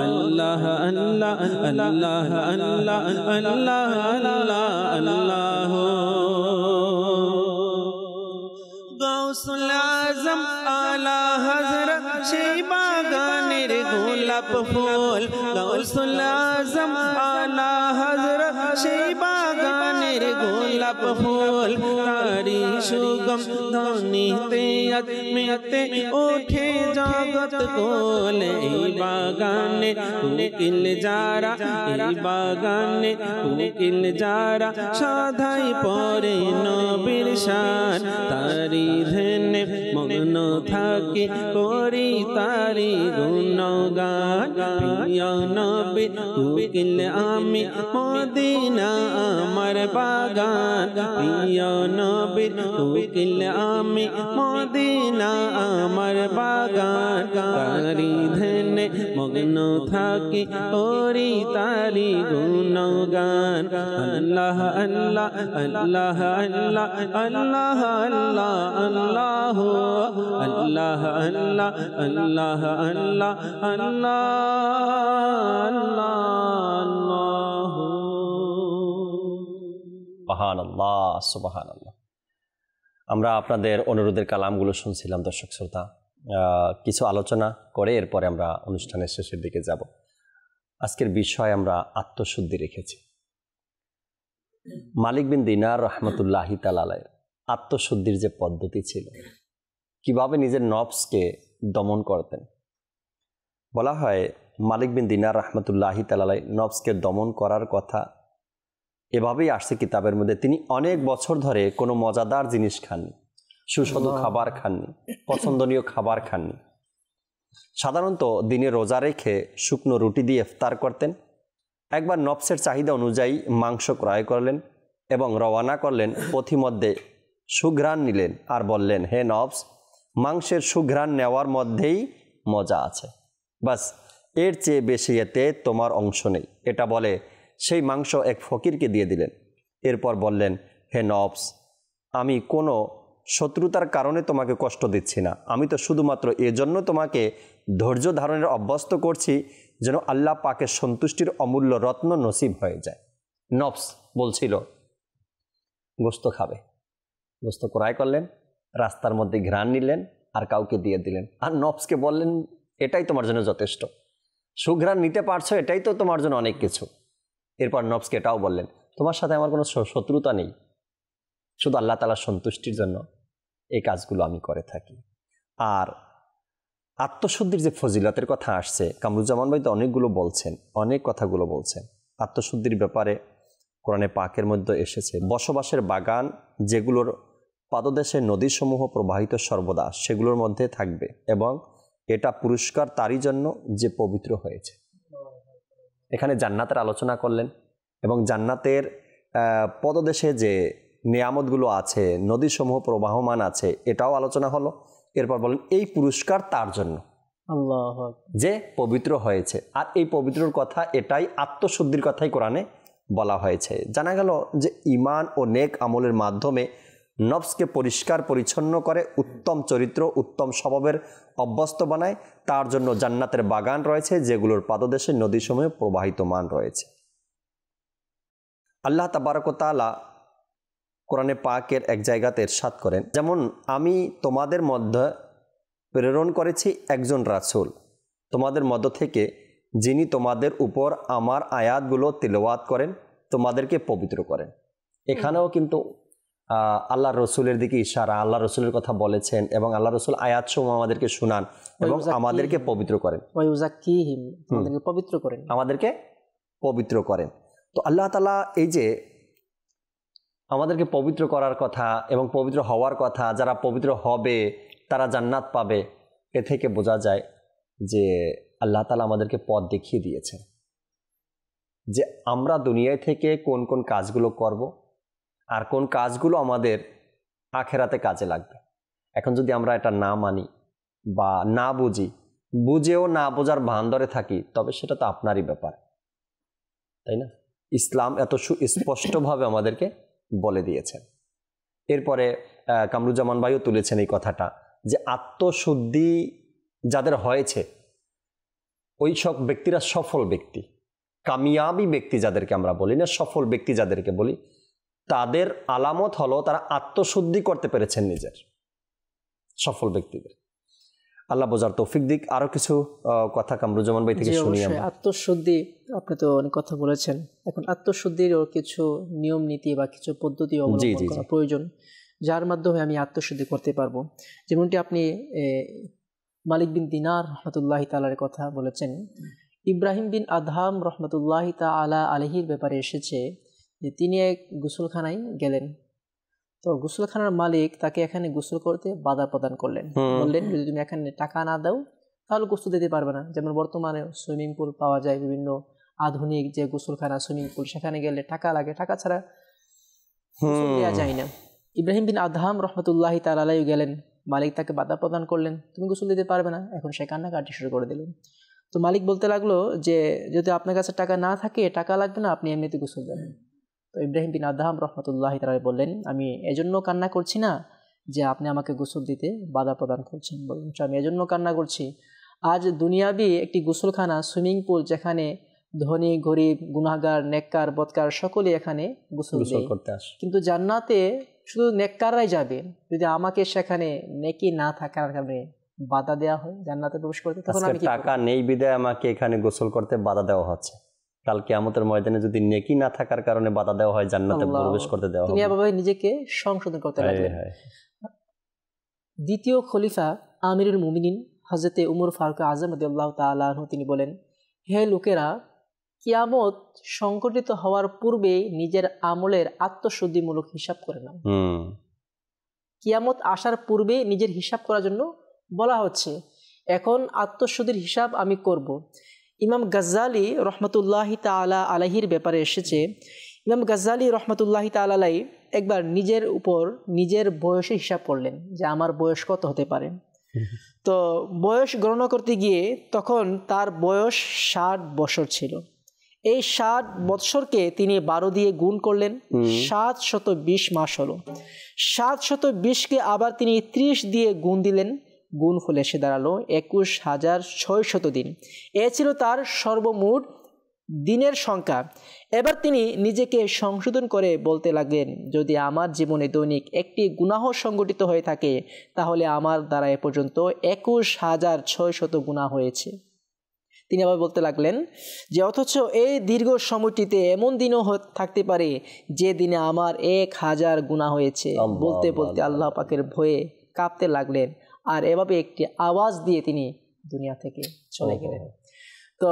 আল্লাহ আল্লাহ আল্লাহ আল্লাহ আল্লাহ আল্লাহ আল্লাহ, গৌসুল আজম আলা হযরত সেই বাগানের গোলাপ ফুল, গৌসুল আজম আলা হযরত সেই বাগানের গোলাপ ফুল, তারি সুগম ধ্বনিতে আত্মেতে ওঠে জগৎ কোলে, এই বাগানে উকিল যারা, এই বাগানে উকিল যারা সাধাই পরে নবীর শান, তারি ধ্যানে মগ্ন থাকি করি তারি গুণগান, প্রিয় নবী উকিল আমি মদিনা আমার বাগান, প্রিয় নবী উকিল আমি মদিনা আমার বাগান, তারি ধ্যানে মগ্ন থাকি করি তারি গুণগান, আল্লাহ আল্লাহ আল্লাহ আল্লাহ আল্লাহ আল্লাহ আল্লাহ আল্লাহ আল্লাহ আল্লাহ আল্লাহ আল্লাহ আল্লাহ। সুবহানাল্লাহ, সুবহানাল্লাহ। আমরা আপনাদের অনুরোধের কালামগুলো শুনছিলাম দর্শক শ্রোতা। কিছু আলোচনা করে এরপরে আমরা অনুষ্ঠানের শেষের দিকে যাব। আজকের বিষয় আমরা আত্মশুদ্ধি রেখেছি। মালিক বিন দিনার রহমতুল্লাহি তাআলা আলাইহি আত্মশুদ্ধির যে পদ্ধতি ছিল, কিভাবে নিজের নফসকে দমন করতেন। বলা হয় মালিক বিন দিনার রহমতুল্লাহি তাআলা আলাইহি নফসকে দমন করার কথা এভাবেই আসছে কিতাবের মধ্যে। তিনি অনেক বছর ধরে কোনো মজাদার জিনিস খাননি, সুস্বাদু খাবার খাননি, পছন্দনীয় খাবার খাননি। সাধারণত দিনে রোজা রেখে শুকনো রুটি দিয়ে ইফতার করতেন। একবার নফসের চাহিদা অনুযায়ী মাংস ক্রয় করলেন এবং রওনা করলেন। পথিমধ্যে সুঘ্রাণ নিলেন আর বললেন, হে নফস, মাংসের সুঘ্রাণ নেওয়ার মধ্যেই মজা আছে, বাস এর চেয়ে বেশি এতে তোমার অংশ নেই। এটা বলে সেই মাংস এক ফকিরকে দিয়ে দিলেন। এরপর বললেন, হে নফস, আমি কোনো শত্রুতার কারণে তোমাকে কষ্ট দিচ্ছি না, আমি তো শুধুমাত্র এজন্য তোমাকে ধৈর্য ধারণের অভ্যস্ত করছি যেন আল্লাহ পাকের সন্তুষ্টির অমূল্য রত্ন নসিব হয়ে যায়। নফস বলছিল গোস্ত খাবে, গোস্ত ক্রয় করলেন, রাস্তার মধ্যে ঘ্রাণ নিলেন আর কাউকে দিয়ে দিলেন, আর নফসকে বললেন এটাই তোমার জন্য যথেষ্ট, সুঘ্রাণ নিতে পারছো, এটাই তো তোমার জন্য অনেক কিছু। এরপর নফসকে এটাও বললেন, তোমার সাথে আমার কোনো শত্রুতা নেই, শুধু আল্লাহ তাআলার সন্তুষ্টির জন্য এই কাজগুলো আমি করে থাকি। আর আত্মশুদ্ধির যে ফজিলতের কথা আসছে, কামরুজ্জামান ভাই তো অনেকগুলো বলছেন, অনেক কথাগুলো বলছেন আত্মশুদ্ধির ব্যাপারে। কোরআনে পাকের মধ্যে এসেছে, বসবাসের বাগান যেগুলোর পাদদেশে নদীসমূহ প্রবাহিত সর্বদা সেগুলোর মধ্যে থাকবে এবং এটা পুরস্কার তারই জন্য যে পবিত্র হয়েছে। এখানে জান্নাতের আলোচনা করলেন এবং জান্নাতের পদদেশে যে নিয়ামতগুলো আছে, নদীসমূহ প্রবাহমান আছে, এটাও আলোচনা হলো। এরপর বলেন এই পুরস্কার তার জন্য আল্লাহ যে পবিত্র হয়েছে। আর এই পবিত্রর কথা, এটাই আত্মশুদ্ধির কথাই কোরআনে বলা হয়েছে। জানা গেল যে ঈমান ও নেক আমলের মাধ্যমে নফসকে পরিষ্কার পরিচ্ছন্ন করে উত্তম চরিত্র, উত্তম স্বভাবের অভ্যস্ত বানায়। তার জন্য জান্নাতের বাগান রয়েছে যেগুলোর পাদদেশে নদীসমূহে প্রবাহিতমান রয়েছে। আল্লাহ তাবারক ওয়া তাআলা কোরআনে পাকের এক জায়গাতে ইরশাদ করেন, যেমন আমি তোমাদের মধ্যে প্রেরণ করেছি একজন রাসূল তোমাদের মধ্য থেকে, যিনি তোমাদের উপর আমার আয়াতগুলো তিলাওয়াত করেন, তোমাদেরকে পবিত্র করেন। এখানেও কিন্তু আল্লাহ রসুলের দিকে ইশারা, আল্লাহ রসুলের কথা বলেছেন এবং আল্লাহ রসুল আয়াতসমূহ আমাদেরকে শোনান এবং আমাদেরকে পবিত্র করেন, পবিত্র করেন, আমাদেরকে পবিত্র করেন। তো আল্লাহ তাআলা এই যে আমাদেরকে পবিত্র করার কথা এবং পবিত্র হওয়ার কথা, যারা পবিত্র হবে তারা জান্নাত পাবে, এ থেকে বোঝা যায় যে আল্লাহ তাআলা আমাদেরকে পথ দেখিয়ে দিয়েছেন যে আমরা দুনিয়ায় থেকে কোন কোন কাজগুলো করব আর কোন কাজগুলো আমাদের আখেরাতে কাজে লাগবে। এখন যদি আমরা এটা না মানি বা না বুঝি, বুঝেও না বোঝার ভান ধরে থাকি, তবে সেটা তো আপনারই ব্যাপার, তাই না? ইসলাম এত সুস্পষ্টভাবে আমাদেরকে বলে দিয়েছেন। এরপরে কামরুজ্জামান ভাইও তুলেছেন এই কথাটা যে আত্মশুদ্ধি যাদের হয়েছে ওই সব ব্যক্তিরা সফল ব্যক্তি, কামিয়াবি ব্যক্তি যাদেরকে আমরা বলি না, সফল ব্যক্তি যাদেরকে বলি, তাদের আলামত হলো তারা আত্মশুদ্ধি করতে পেরেছেন নিজের। সফল ব্যক্তিদের আল্লাহ বোঝার তৌফিক দিক। আরো কিছু কথা কামরুজ্জামান ভাই থেকে শুনি আমরা। আত্মশুদ্ধি, আপনি তো অনেক কথা বলেছেন, এখন আত্মশুদ্ধির কিছু নিয়ম নীতি বা কিছু পদ্ধতি অবলম্বন করা প্রয়োজন, যার মাধ্যমে আমি আত্মশুদ্ধি করতে পারবো। যেমনটি আপনি মালিক বিন দিনার রহমতুল্লাহি তাআলার কথা বলেছেন। ইব্রাহিম বিন আদহাম রহমতুল্লাহি তাআলা আলাইহির ব্যাপারে এসেছে যে তিনি এক গোসলখানায় গেলেন, তো গোসলখানার মালিক তাকে এখানে গোসল করতে বাধা প্রদান করলেন, বললেন যদি তুমি এখানে টাকা না দাও তাহলে গোসল দিতে পারবে না। যেমন বর্তমানে সুইমিং পুল পাওয়া যায়, বিভিন্ন আধুনিক যে গোসলখানা সুইমিং পুল, সেখানে গেলে টাকা লাগে, টাকা ছাড়া গোসল দেওয়া যায় না। ইব্রাহিম বিন আদহাম রহমতুল্লাহি তাআলা আলাইহি গেলেন, মালিক তাকে বাধা প্রদান করলেন, তুমি গোসল দিতে পারবে না। এখন সে কান্নাকাটি শুরু করে দিলেন। তো মালিক বলতে লাগলো যে যদি আপনার কাছে টাকা না থাকে, টাকা লাগবে না, আপনি এমনিতে গোসল দেবেন। তো ইব্রাহিম বিন আদহাম রহমতুল্লাহি তাআলা বললেন, আমি এজন্য কান্না করছি না যে আপনি আমাকে গোসল দিতে বাধা প্রদান করছেন, বরঞ্চ আমি এজন্য কান্না করছি আজ দুনিয়াবি একটি গোসলখানা সুইমিং পুল যেখানে ধনী গরিব গুনাহগার নেককার বদকার সকলেই এখানে গোসল করতে আসে, কিন্তু জান্নাতে শুধু নেককাররাই যাবে। যদি আমাকে সেখানে নেকি না থাকার কারণে বাধা দেওয়া হয় জান্নাতে প্রবেশ করতে, তখন আমি টাকা নেই বিধায় আমাকে এখানে গোসল করতে বাধা দেওয়া হচ্ছে। কাল কিয়ামতের ময়দানে যদি নেকি না থাকার কারণে বাধা দেওয়া হয় জান্নাতে প্রবেশ করতে দেওয়া হবে। তিনি এভাবে নিজেকে সংশোধন করতে লাগলেন। দ্বিতীয় খলিফা আমিরুল মুমিনিন হযরতে উমর ফারুক আযম রাদিয়াল্লাহু তাআলা আনহু তিনি বলেন, হে লোকেরা, কিয়ামত সংঘটিত হওয়ার পূর্বে নিজের আমলের আত্মশুদ্ধিমূলক হিসাব করে নাও। কিয়ামত আসার পূর্বে নিজের হিসাব করার জন্য বলা হচ্ছে। এখন আত্মশুদ্ধির হিসাব আমি করব। ইমাম গাজ্জালি রহমতুল্লাহি তাআলা আলাইহির ব্যাপারে এসেছে, ইমাম গাজ্জালি রহমতুল্লাহি তাআলা আলাইহি একবার নিজের উপর নিজের বয়সের হিসাব করলেন যে আমার বয়স কত হতে পারে। তো বয়স গণনা করতে গিয়ে তখন তার বয়স 60 বছর ছিল। এই 60 বৎসরকে তিনি 12 দিয়ে গুণ করলেন, 720 মাস হলো। 720কে আবার তিনি 30 দিয়ে গুণ দিলেন, গুণ ফলে এসে দাঁড়ালো 21,600 দিন। এ ছিল তার সর্বমোট দিনের সংখ্যা। এবার তিনি নিজেকে সংশোধন করে বলতে লাগলেন, যদি আমার জীবনে দৈনিক একটি গুনাহ সংগঠিত হয়ে থাকে তাহলে আমার দ্বারা এ পর্যন্ত 21,600 গুনাহ হয়েছে। তিনি আবার বলতে লাগলেন যে অথচ এই দীর্ঘ সময়টিতে এমন দিনও থাকতে পারে যে দিনে আমার 1000 গুনাহ হয়েছে। বলতে বলতে আল্লাহ পাকের ভয়ে কাঁপতে লাগলেন, আর এভাবে একটি আওয়াজ দিয়ে তিনি দুনিয়া থেকে চলে গেলেন। তো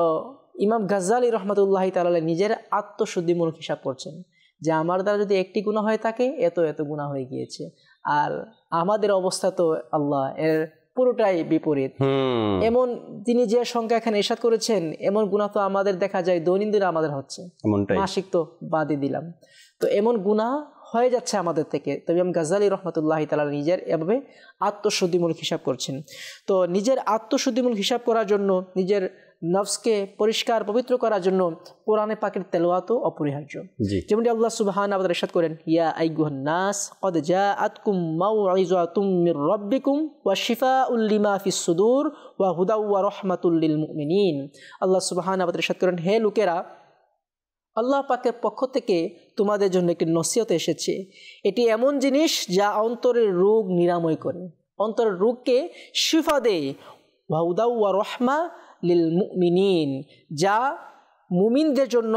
ইমাম গাজ্জালি রহমতুল্লাহি তাআলা নিজের আত্মশুদ্ধিমূলক হিসাব করছেন যে আমার দ্বারা যদি একটি গুনাহ হয়ে থাকে এত গুনাহ হয়ে গিয়েছে। আর আমাদের অবস্থা তো আল্লাহ এর পুরোটাই বিপরীত। এমন তিনি যে সংখ্যা এখানে ইরশাদ করেছেন এমন গুনাহ তো আমাদের দেখা যায় দৈনন্দিন আমাদের হচ্ছে, মাসিক তো বাদই দিলাম। তো এমন গুনাহ হয়ে যাচ্ছে আমাদের থেকে। তবে ইমাম গাজ্জালি রহমতুল্লাহি তাআলা নিজের এভাবে আত্মশুদ্ধিমূলক হিসাব করছেন। তো নিজের আত্মশুদ্ধিমূলক হিসাব করার জন্য, নিজের নফসকে পরিষ্কার পবিত্র করার জন্য কোরআনে পাকের তেলাওয়াতও অপরিহার্য। যেমনটি আল্লাহ সুবহানাহু ওয়া তাআলা ইরশাদ করেন, ইয়া আইয়ুহান নাস ক্বাদ জাআতকুম মাউইযাতুম মির রাব্বিকুম ওয়া শিফাউল লিমা ফিস সুদূর ওয়া হুদাও ওয়া রাহমাতুল লিল মুমিনিন। আল্লাহ সুবহানাহু ওয়া তাআলা ইরশাদ করেন, হে লোকেরা, আল্লাহ পাকের পক্ষ থেকে তোমাদের জন্য একটি নসিহত এসেছে। এটি এমন জিনিস যা অন্তরের রোগ নিরাময় করে, অন্তরের রোগকে শিফা দেয়। ওয়া হুদাও ওয়া রাহমা লিল মুমিনিন, যা মুমিনদের জন্য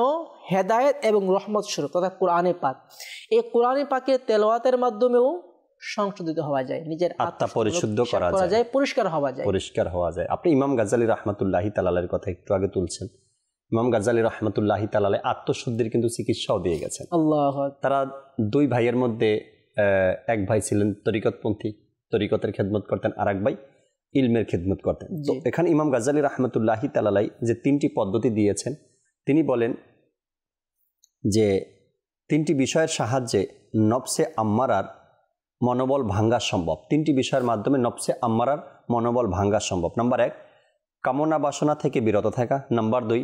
হেদায়েত এবং রহমত স্বরূপ, তথা কোরআনে পাক। এই কোরআনে পাকের তেলাওয়াতের মাধ্যমেও সংশোধিত হওয়া যায়, নিজের আত্মা পরিশুদ্ধ করা যায়, পরিষ্কার হওয়া যায়। আপনি ইমাম গাজ্জালি রাহমাতুল্লাহি তাআলার কথা একটু আগে তুলছেন। ইমাম গাজ্জালি রাহমাতুল্লাহি তাআলা আত্মশুদ্ধির কিন্তু চিকিৎসাও দিয়ে গেছেন। আল্লাহু আকবার। তারা দুই ভাইয়ের মধ্যে এক ভাই ছিলেন তরিকতপন্থী, তরিকতের খেদমত করতেন, আর এক ভাই ইলমের খেদমত করতেন। তো এখানে ইমাম গাজ্জালি রাহমাতুল্লাহি তাআলা যে 3টি পদ্ধতি দিয়েছেন, তিনি বলেন যে 3টি বিষয়ের সাহায্যে নফসে আম্মারার মনোবল ভাঙ্গা সম্ভব। 3টি বিষয়ের মাধ্যমে নফসে আম্মারার মনোবল ভাঙ্গা সম্ভব। নাম্বার 1, কামনা বাসনা থেকে বিরত থাকা। নাম্বার 2,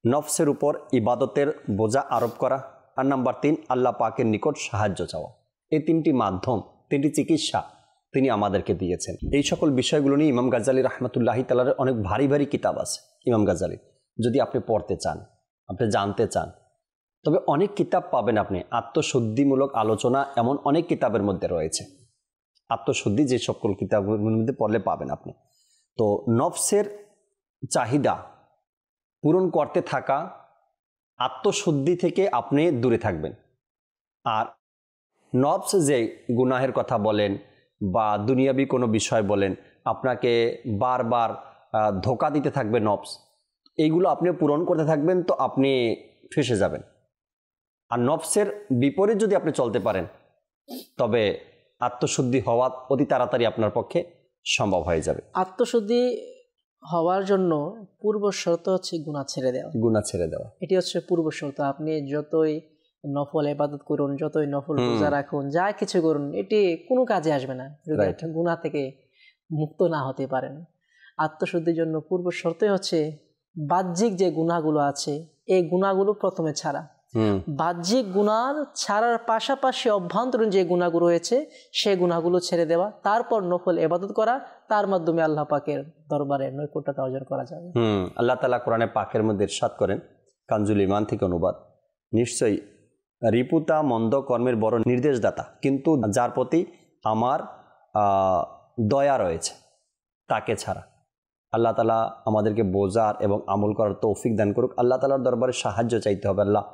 নফসের উপর ইবাদতের বোঝা আরোপ করা। আর নাম্বার 3, আল্লাহ পাকের নিকট সাহায্য চাওয়া। এই 3টি মাধ্যম, 3টি চিকিৎসা তিনি আমাদেরকে দিয়েছেন। এই সকল বিষয়গুলো নিয়ে ইমাম গাজ্জালি রাহমাতুল্লাহি তাআলার অনেক ভারী ভারী কিতাব আছে ইমাম গাজ্জালি। যদি আপনি পড়তে চান, আপনি জানতে চান, তবে অনেক কিতাব পাবেন আপনি। আত্মশুদ্ধিমূলক আলোচনা এমন অনেক কিতাবের মধ্যে রয়েছে। আত্মশুদ্ধি যে সকল কিতাবগুলোর মধ্যে পড়লে পাবেন আপনি। তো নফসের চাহিদা পূরণ করতে থাকা, আত্মশুদ্ধি থেকে আপনি দূরে থাকবেন। আর নফস যে গুনাহের কথা বলেন বা দুনিয়াবি কোনো বিষয় বলেন, আপনাকে বারবার ধোঁকা দিতে থাকবে নফস, এইগুলো আপনি পূরণ করতে থাকবেন, তো আপনি ফেঁসে যাবেন। আর নফসের বিপরীত যদি আপনি চলতে পারেন তবে আত্মশুদ্ধি হওয়া অতি তাড়াতাড়ি আপনার পক্ষে সম্ভব হয়ে যাবে। আত্মশুদ্ধি হওয়ার জন্য পূর্ব শর্ত হচ্ছে গুনাহ ছেড়ে দেওয়া। এটি হচ্ছে পূর্ব শর্ত। আপনি যতই নফল ইবাদত করুন, যতই নফল রোজা রাখুন, যা কিছু করুন, এটি কোনো কাজে আসবে না যদি একটা গুনাহ থেকে মুক্ত না হতে পারেন। আত্মশুদ্ধির জন্য পূর্ব শর্তই হচ্ছে বাহ্যিক যে গুনাহগুলো আছে এই গুনাহগুলো প্রথমে ছাড়া। বাহ্যিক গুনাহ ছাড়ার পাশাপাশি অভ্যন্তরীণ যে গুনাহগুলো রয়েছে সেই গুনাহগুলো ছেড়ে দেওয়া, তারপর নফল ইবাদত করা, তার মাধ্যমে আল্লাহ পাকের দরবারে নৈকট্যতা অর্জন করা যাবে। আল্লাহ তাআলা কোরআনে পাকের মধ্যে ইরশাদ করেন, কানজুল ইমান থেকে অনুবাদ। নিশ্চয়ই রিপুতা মন্দ কর্মের বড় নির্দেশদাতা, কিন্তু যার প্রতি আমার দয়া রয়েছে তাকে ছাড়া। আল্লাহ তালা আমাদেরকে বোঝার এবং আমল করার তৌফিক দান করুক। আল্লাহ তালার দরবারে সাহায্য চাইতে হবে। আল্লাহ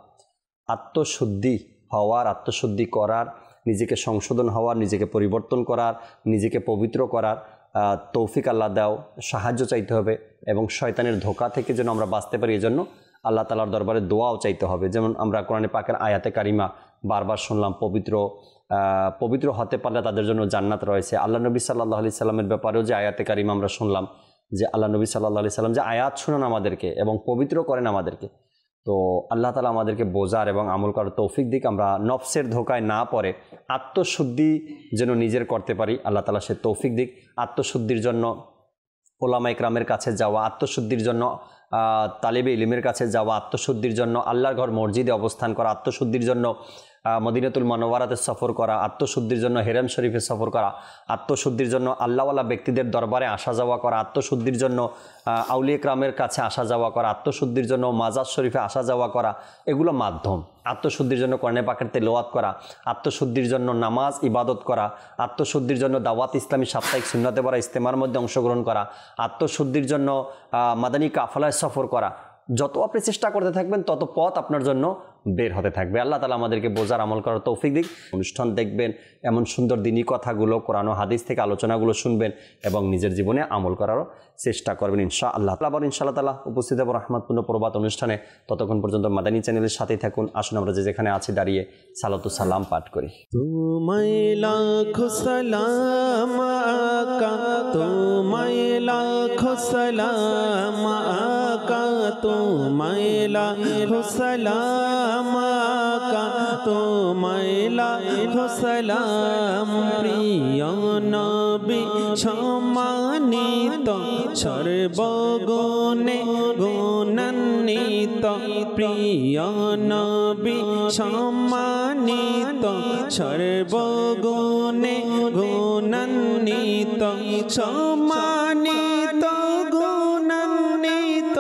আত্মশুদ্ধি হওয়ার, আত্মশুদ্ধি করার, নিজেকে সংশোধন হওয়ার, নিজেকে পরিবর্তন করার, নিজেকে পবিত্র করার তৌফিক আল্লাহ দাও, সাহায্য চাইতে হবে এবং শয়তানের ধোঁকা থেকে যেন আমরা বাঁচতে পারি এজন্য আল্লাহ তালার দরবারে দোয়াও চাইতে হবে। যেমন আমরা কোরআনে পাকের আয়াতে কারিমা বারবার শুনলাম, পবিত্র হতে পারলে তাদের জন্য জান্নাত রয়েছে। আল্লাহ নবী সাল্লাল্লাহু আলাইহি সাল্লামের ব্যাপারেও যে আয়াতে কারিমা আমরা শুনলাম, যে আল্লাহ নবী সাল্লাল্লাহু আলাইহি সাল্লাম যে আয়াত শুনান আমাদেরকে এবং পবিত্র করেন আমাদেরকে। তো আল্লাহ তালা আমাদেরকে বোঝার এবং আমল করার তৌফিক দিক, আমরা নফসের ধোকায় না পড়ে আত্মশুদ্ধি যেন নিজের করতে পারি। আল্লাহ তালা সে তৌফিক দিক। আত্মশুদ্ধির জন্য ওলামা ইকরামের কাছে যাওয়া, আত্মশুদ্ধির জন্য তালিবে ইলমের কাছে যাওয়া, আত্মশুদ্ধির জন্য আল্লাহর ঘর মসজিদে অবস্থান করা, আত্মশুদ্ধির জন্য মদিনাতুল মুনাওয়ারাতে সফর করা, আত্মশুদ্ধির জন্য হেরাম শরীফে সফর করা, আত্মশুদ্ধির জন্য আল্লাহওয়ালা ব্যক্তিদের দরবারে আসা যাওয়া করা, আত্মশুদ্ধির জন্য আউলিয়া ইকরামের কাছে আসা যাওয়া করা, আত্মশুদ্ধির জন্য মাজার শরীফে আসা যাওয়া করা, এগুলো মাধ্যম। আত্মশুদ্ধির জন্য কোরআনে পাকের তেলাওয়াত করা, আত্মশুদ্ধির জন্য নামাজ ইবাদত করা, আত্মশুদ্ধির জন্য দাওয়াত ইসলামী সাপ্তাহিক সুন্নাতে পড়া ইজতেমার মধ্যে অংশগ্রহণ করা, আত্মশুদ্ধির জন্য মাদানী কাফলায় সফর করা। যত আপনি চেষ্টা করতে থাকবেন তত পথ আপনার জন্য বের হতে থাকবে। আল্লাহ তালা আমাদেরকে বোঝার আমল করার তৌফিক দিক। অনুষ্ঠান দেখবেন, এমন সুন্দর দিনী কথাগুলো কোরআন ও হাদিস থেকে আলোচনাগুলো শুনবেন এবং নিজের জীবনে আমল করারও চেষ্টা করবেন ইনশাআল্লাহ। আবার ইনশাআল্লাহ তালা উপস্থিত হব রহমতপূর্ণ প্রবাদ অনুষ্ঠানে। ততক্ষণ পর্যন্ত মাদানী চ্যানেলের সাথেই থাকুন। আসুন আমরা যেখানে আছি দাঁড়িয়ে সালাতু সালাম পাঠ করি। তোমায় লাখো সালাম আকা, তোমায় লাখো সালাম আকা, তোমায় লাখো সালাম আকা, তোমায় লাখো সালাম। প্রিয় নবী সম্মানিত, সর্বগুণে গুণান্বিত, প্রিয় নবী সম্মানিত, সর্বগুণে গুণান্বিত, সম্মানিত গুণান্বিত,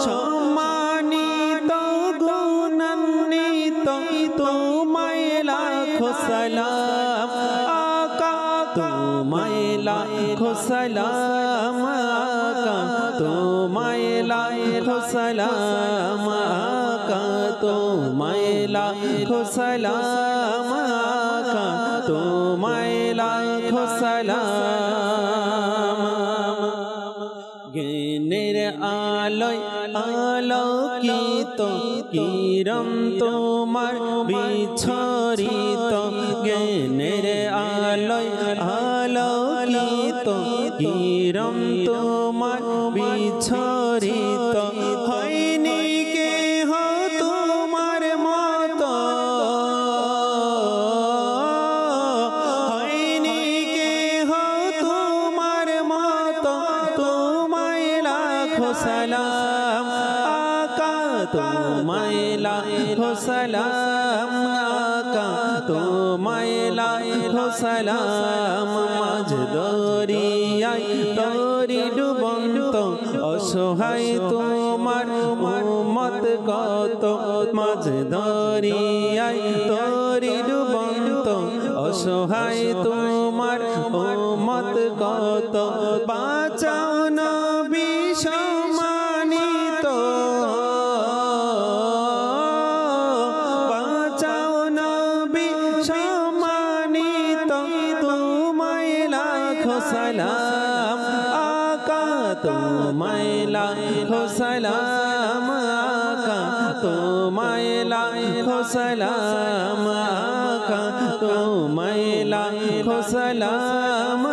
সম্মানিত গুণান্বিত, তোমায় লাখো সালাম আকা, তোমায় লাখো সালাম আকা, তোমায় লাখো সালাম আকা, তোমায় লাখো সালাম আকা, তোমায় লাখো সালাম। জ্ঞানের আলোয় আলোকিত কিরণ তোমার বিছরিত, জ্ঞানের আলোয় আলোকিত কিরণ তোমার বিছরিত, হয়নি কেহ তোমার মতো, হয়নি কেহ তোমার মতো, তোমায় লাখো সালাম আকা, তোমায় লাখো সালাম আকা, তোমায় লাখো সালাম। মাঝ দরিয়ায় তরি ডুবন্ত অসহায় তোমার উম্মত কত, মাঝ দরিয়ায় তরি ডুবন্ত অসহায় তোমার উম্মত কত, বাঁচাও নবী সম্মানিত, বাঁচাও নবী সম্মানিত, তোমায় লাখো সালাম আকা, তোমায় লাখো সালাম আকা, তোমায় লাখো সালাম আকা, তোমায় লাখো সালাম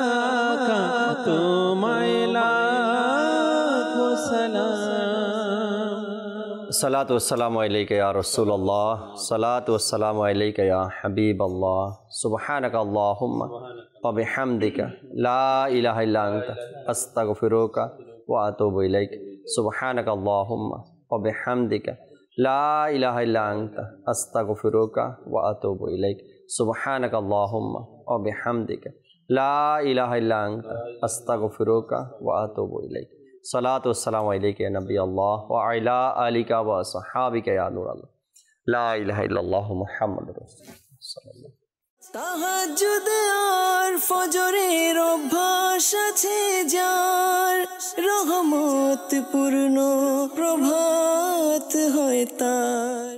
আকা, তোমায় লাখো সালাম। সালাতু ওয়াসসালামু আলাইকা ইয়া রাসূলুল্লাহ, সালাতু ওয়াসসালামু আলাইকা ইয়া হাবিবাল্লাহ, সুবহানাকা আল্লাহুম্মা ওয়া বিহামদিকা লা ইলাহা ইল্লা আনতা আস্তাগফিরুকা ওয়া আতুবু ইলাইক, সুবহানাকা আল্লাহুম্মা ওয়া বিহামদিকা লা ইলাহা ইল্লা আনতা আস্তাগফিরুকা ওয়া আতুবু ইলাইক, সুবহানাকা আল্লাহুম্মা ওয়া বিহামদিকা লা ইলাহা ইল্লা আনতা আস্তাগফিরুকা ওয়া আতুবু ইলাইক, সালাতু ওয়াসসালামু আলাইকা ইয়া নবী আল্লাহ ওয়া আলা আলিকা ওয়া আসহাবিকা ইয়া নূর আল্লাহ লা ইলাহা ইল্লাল্লাহু মুহাম্মাদুর রাসূলুল্লাহ সাল্লাল্লাহু তাহাজ্জুদ আর ফজরের অভ্যাস আছে যার, রহমত পূর্ণ প্রভাত হয় তার।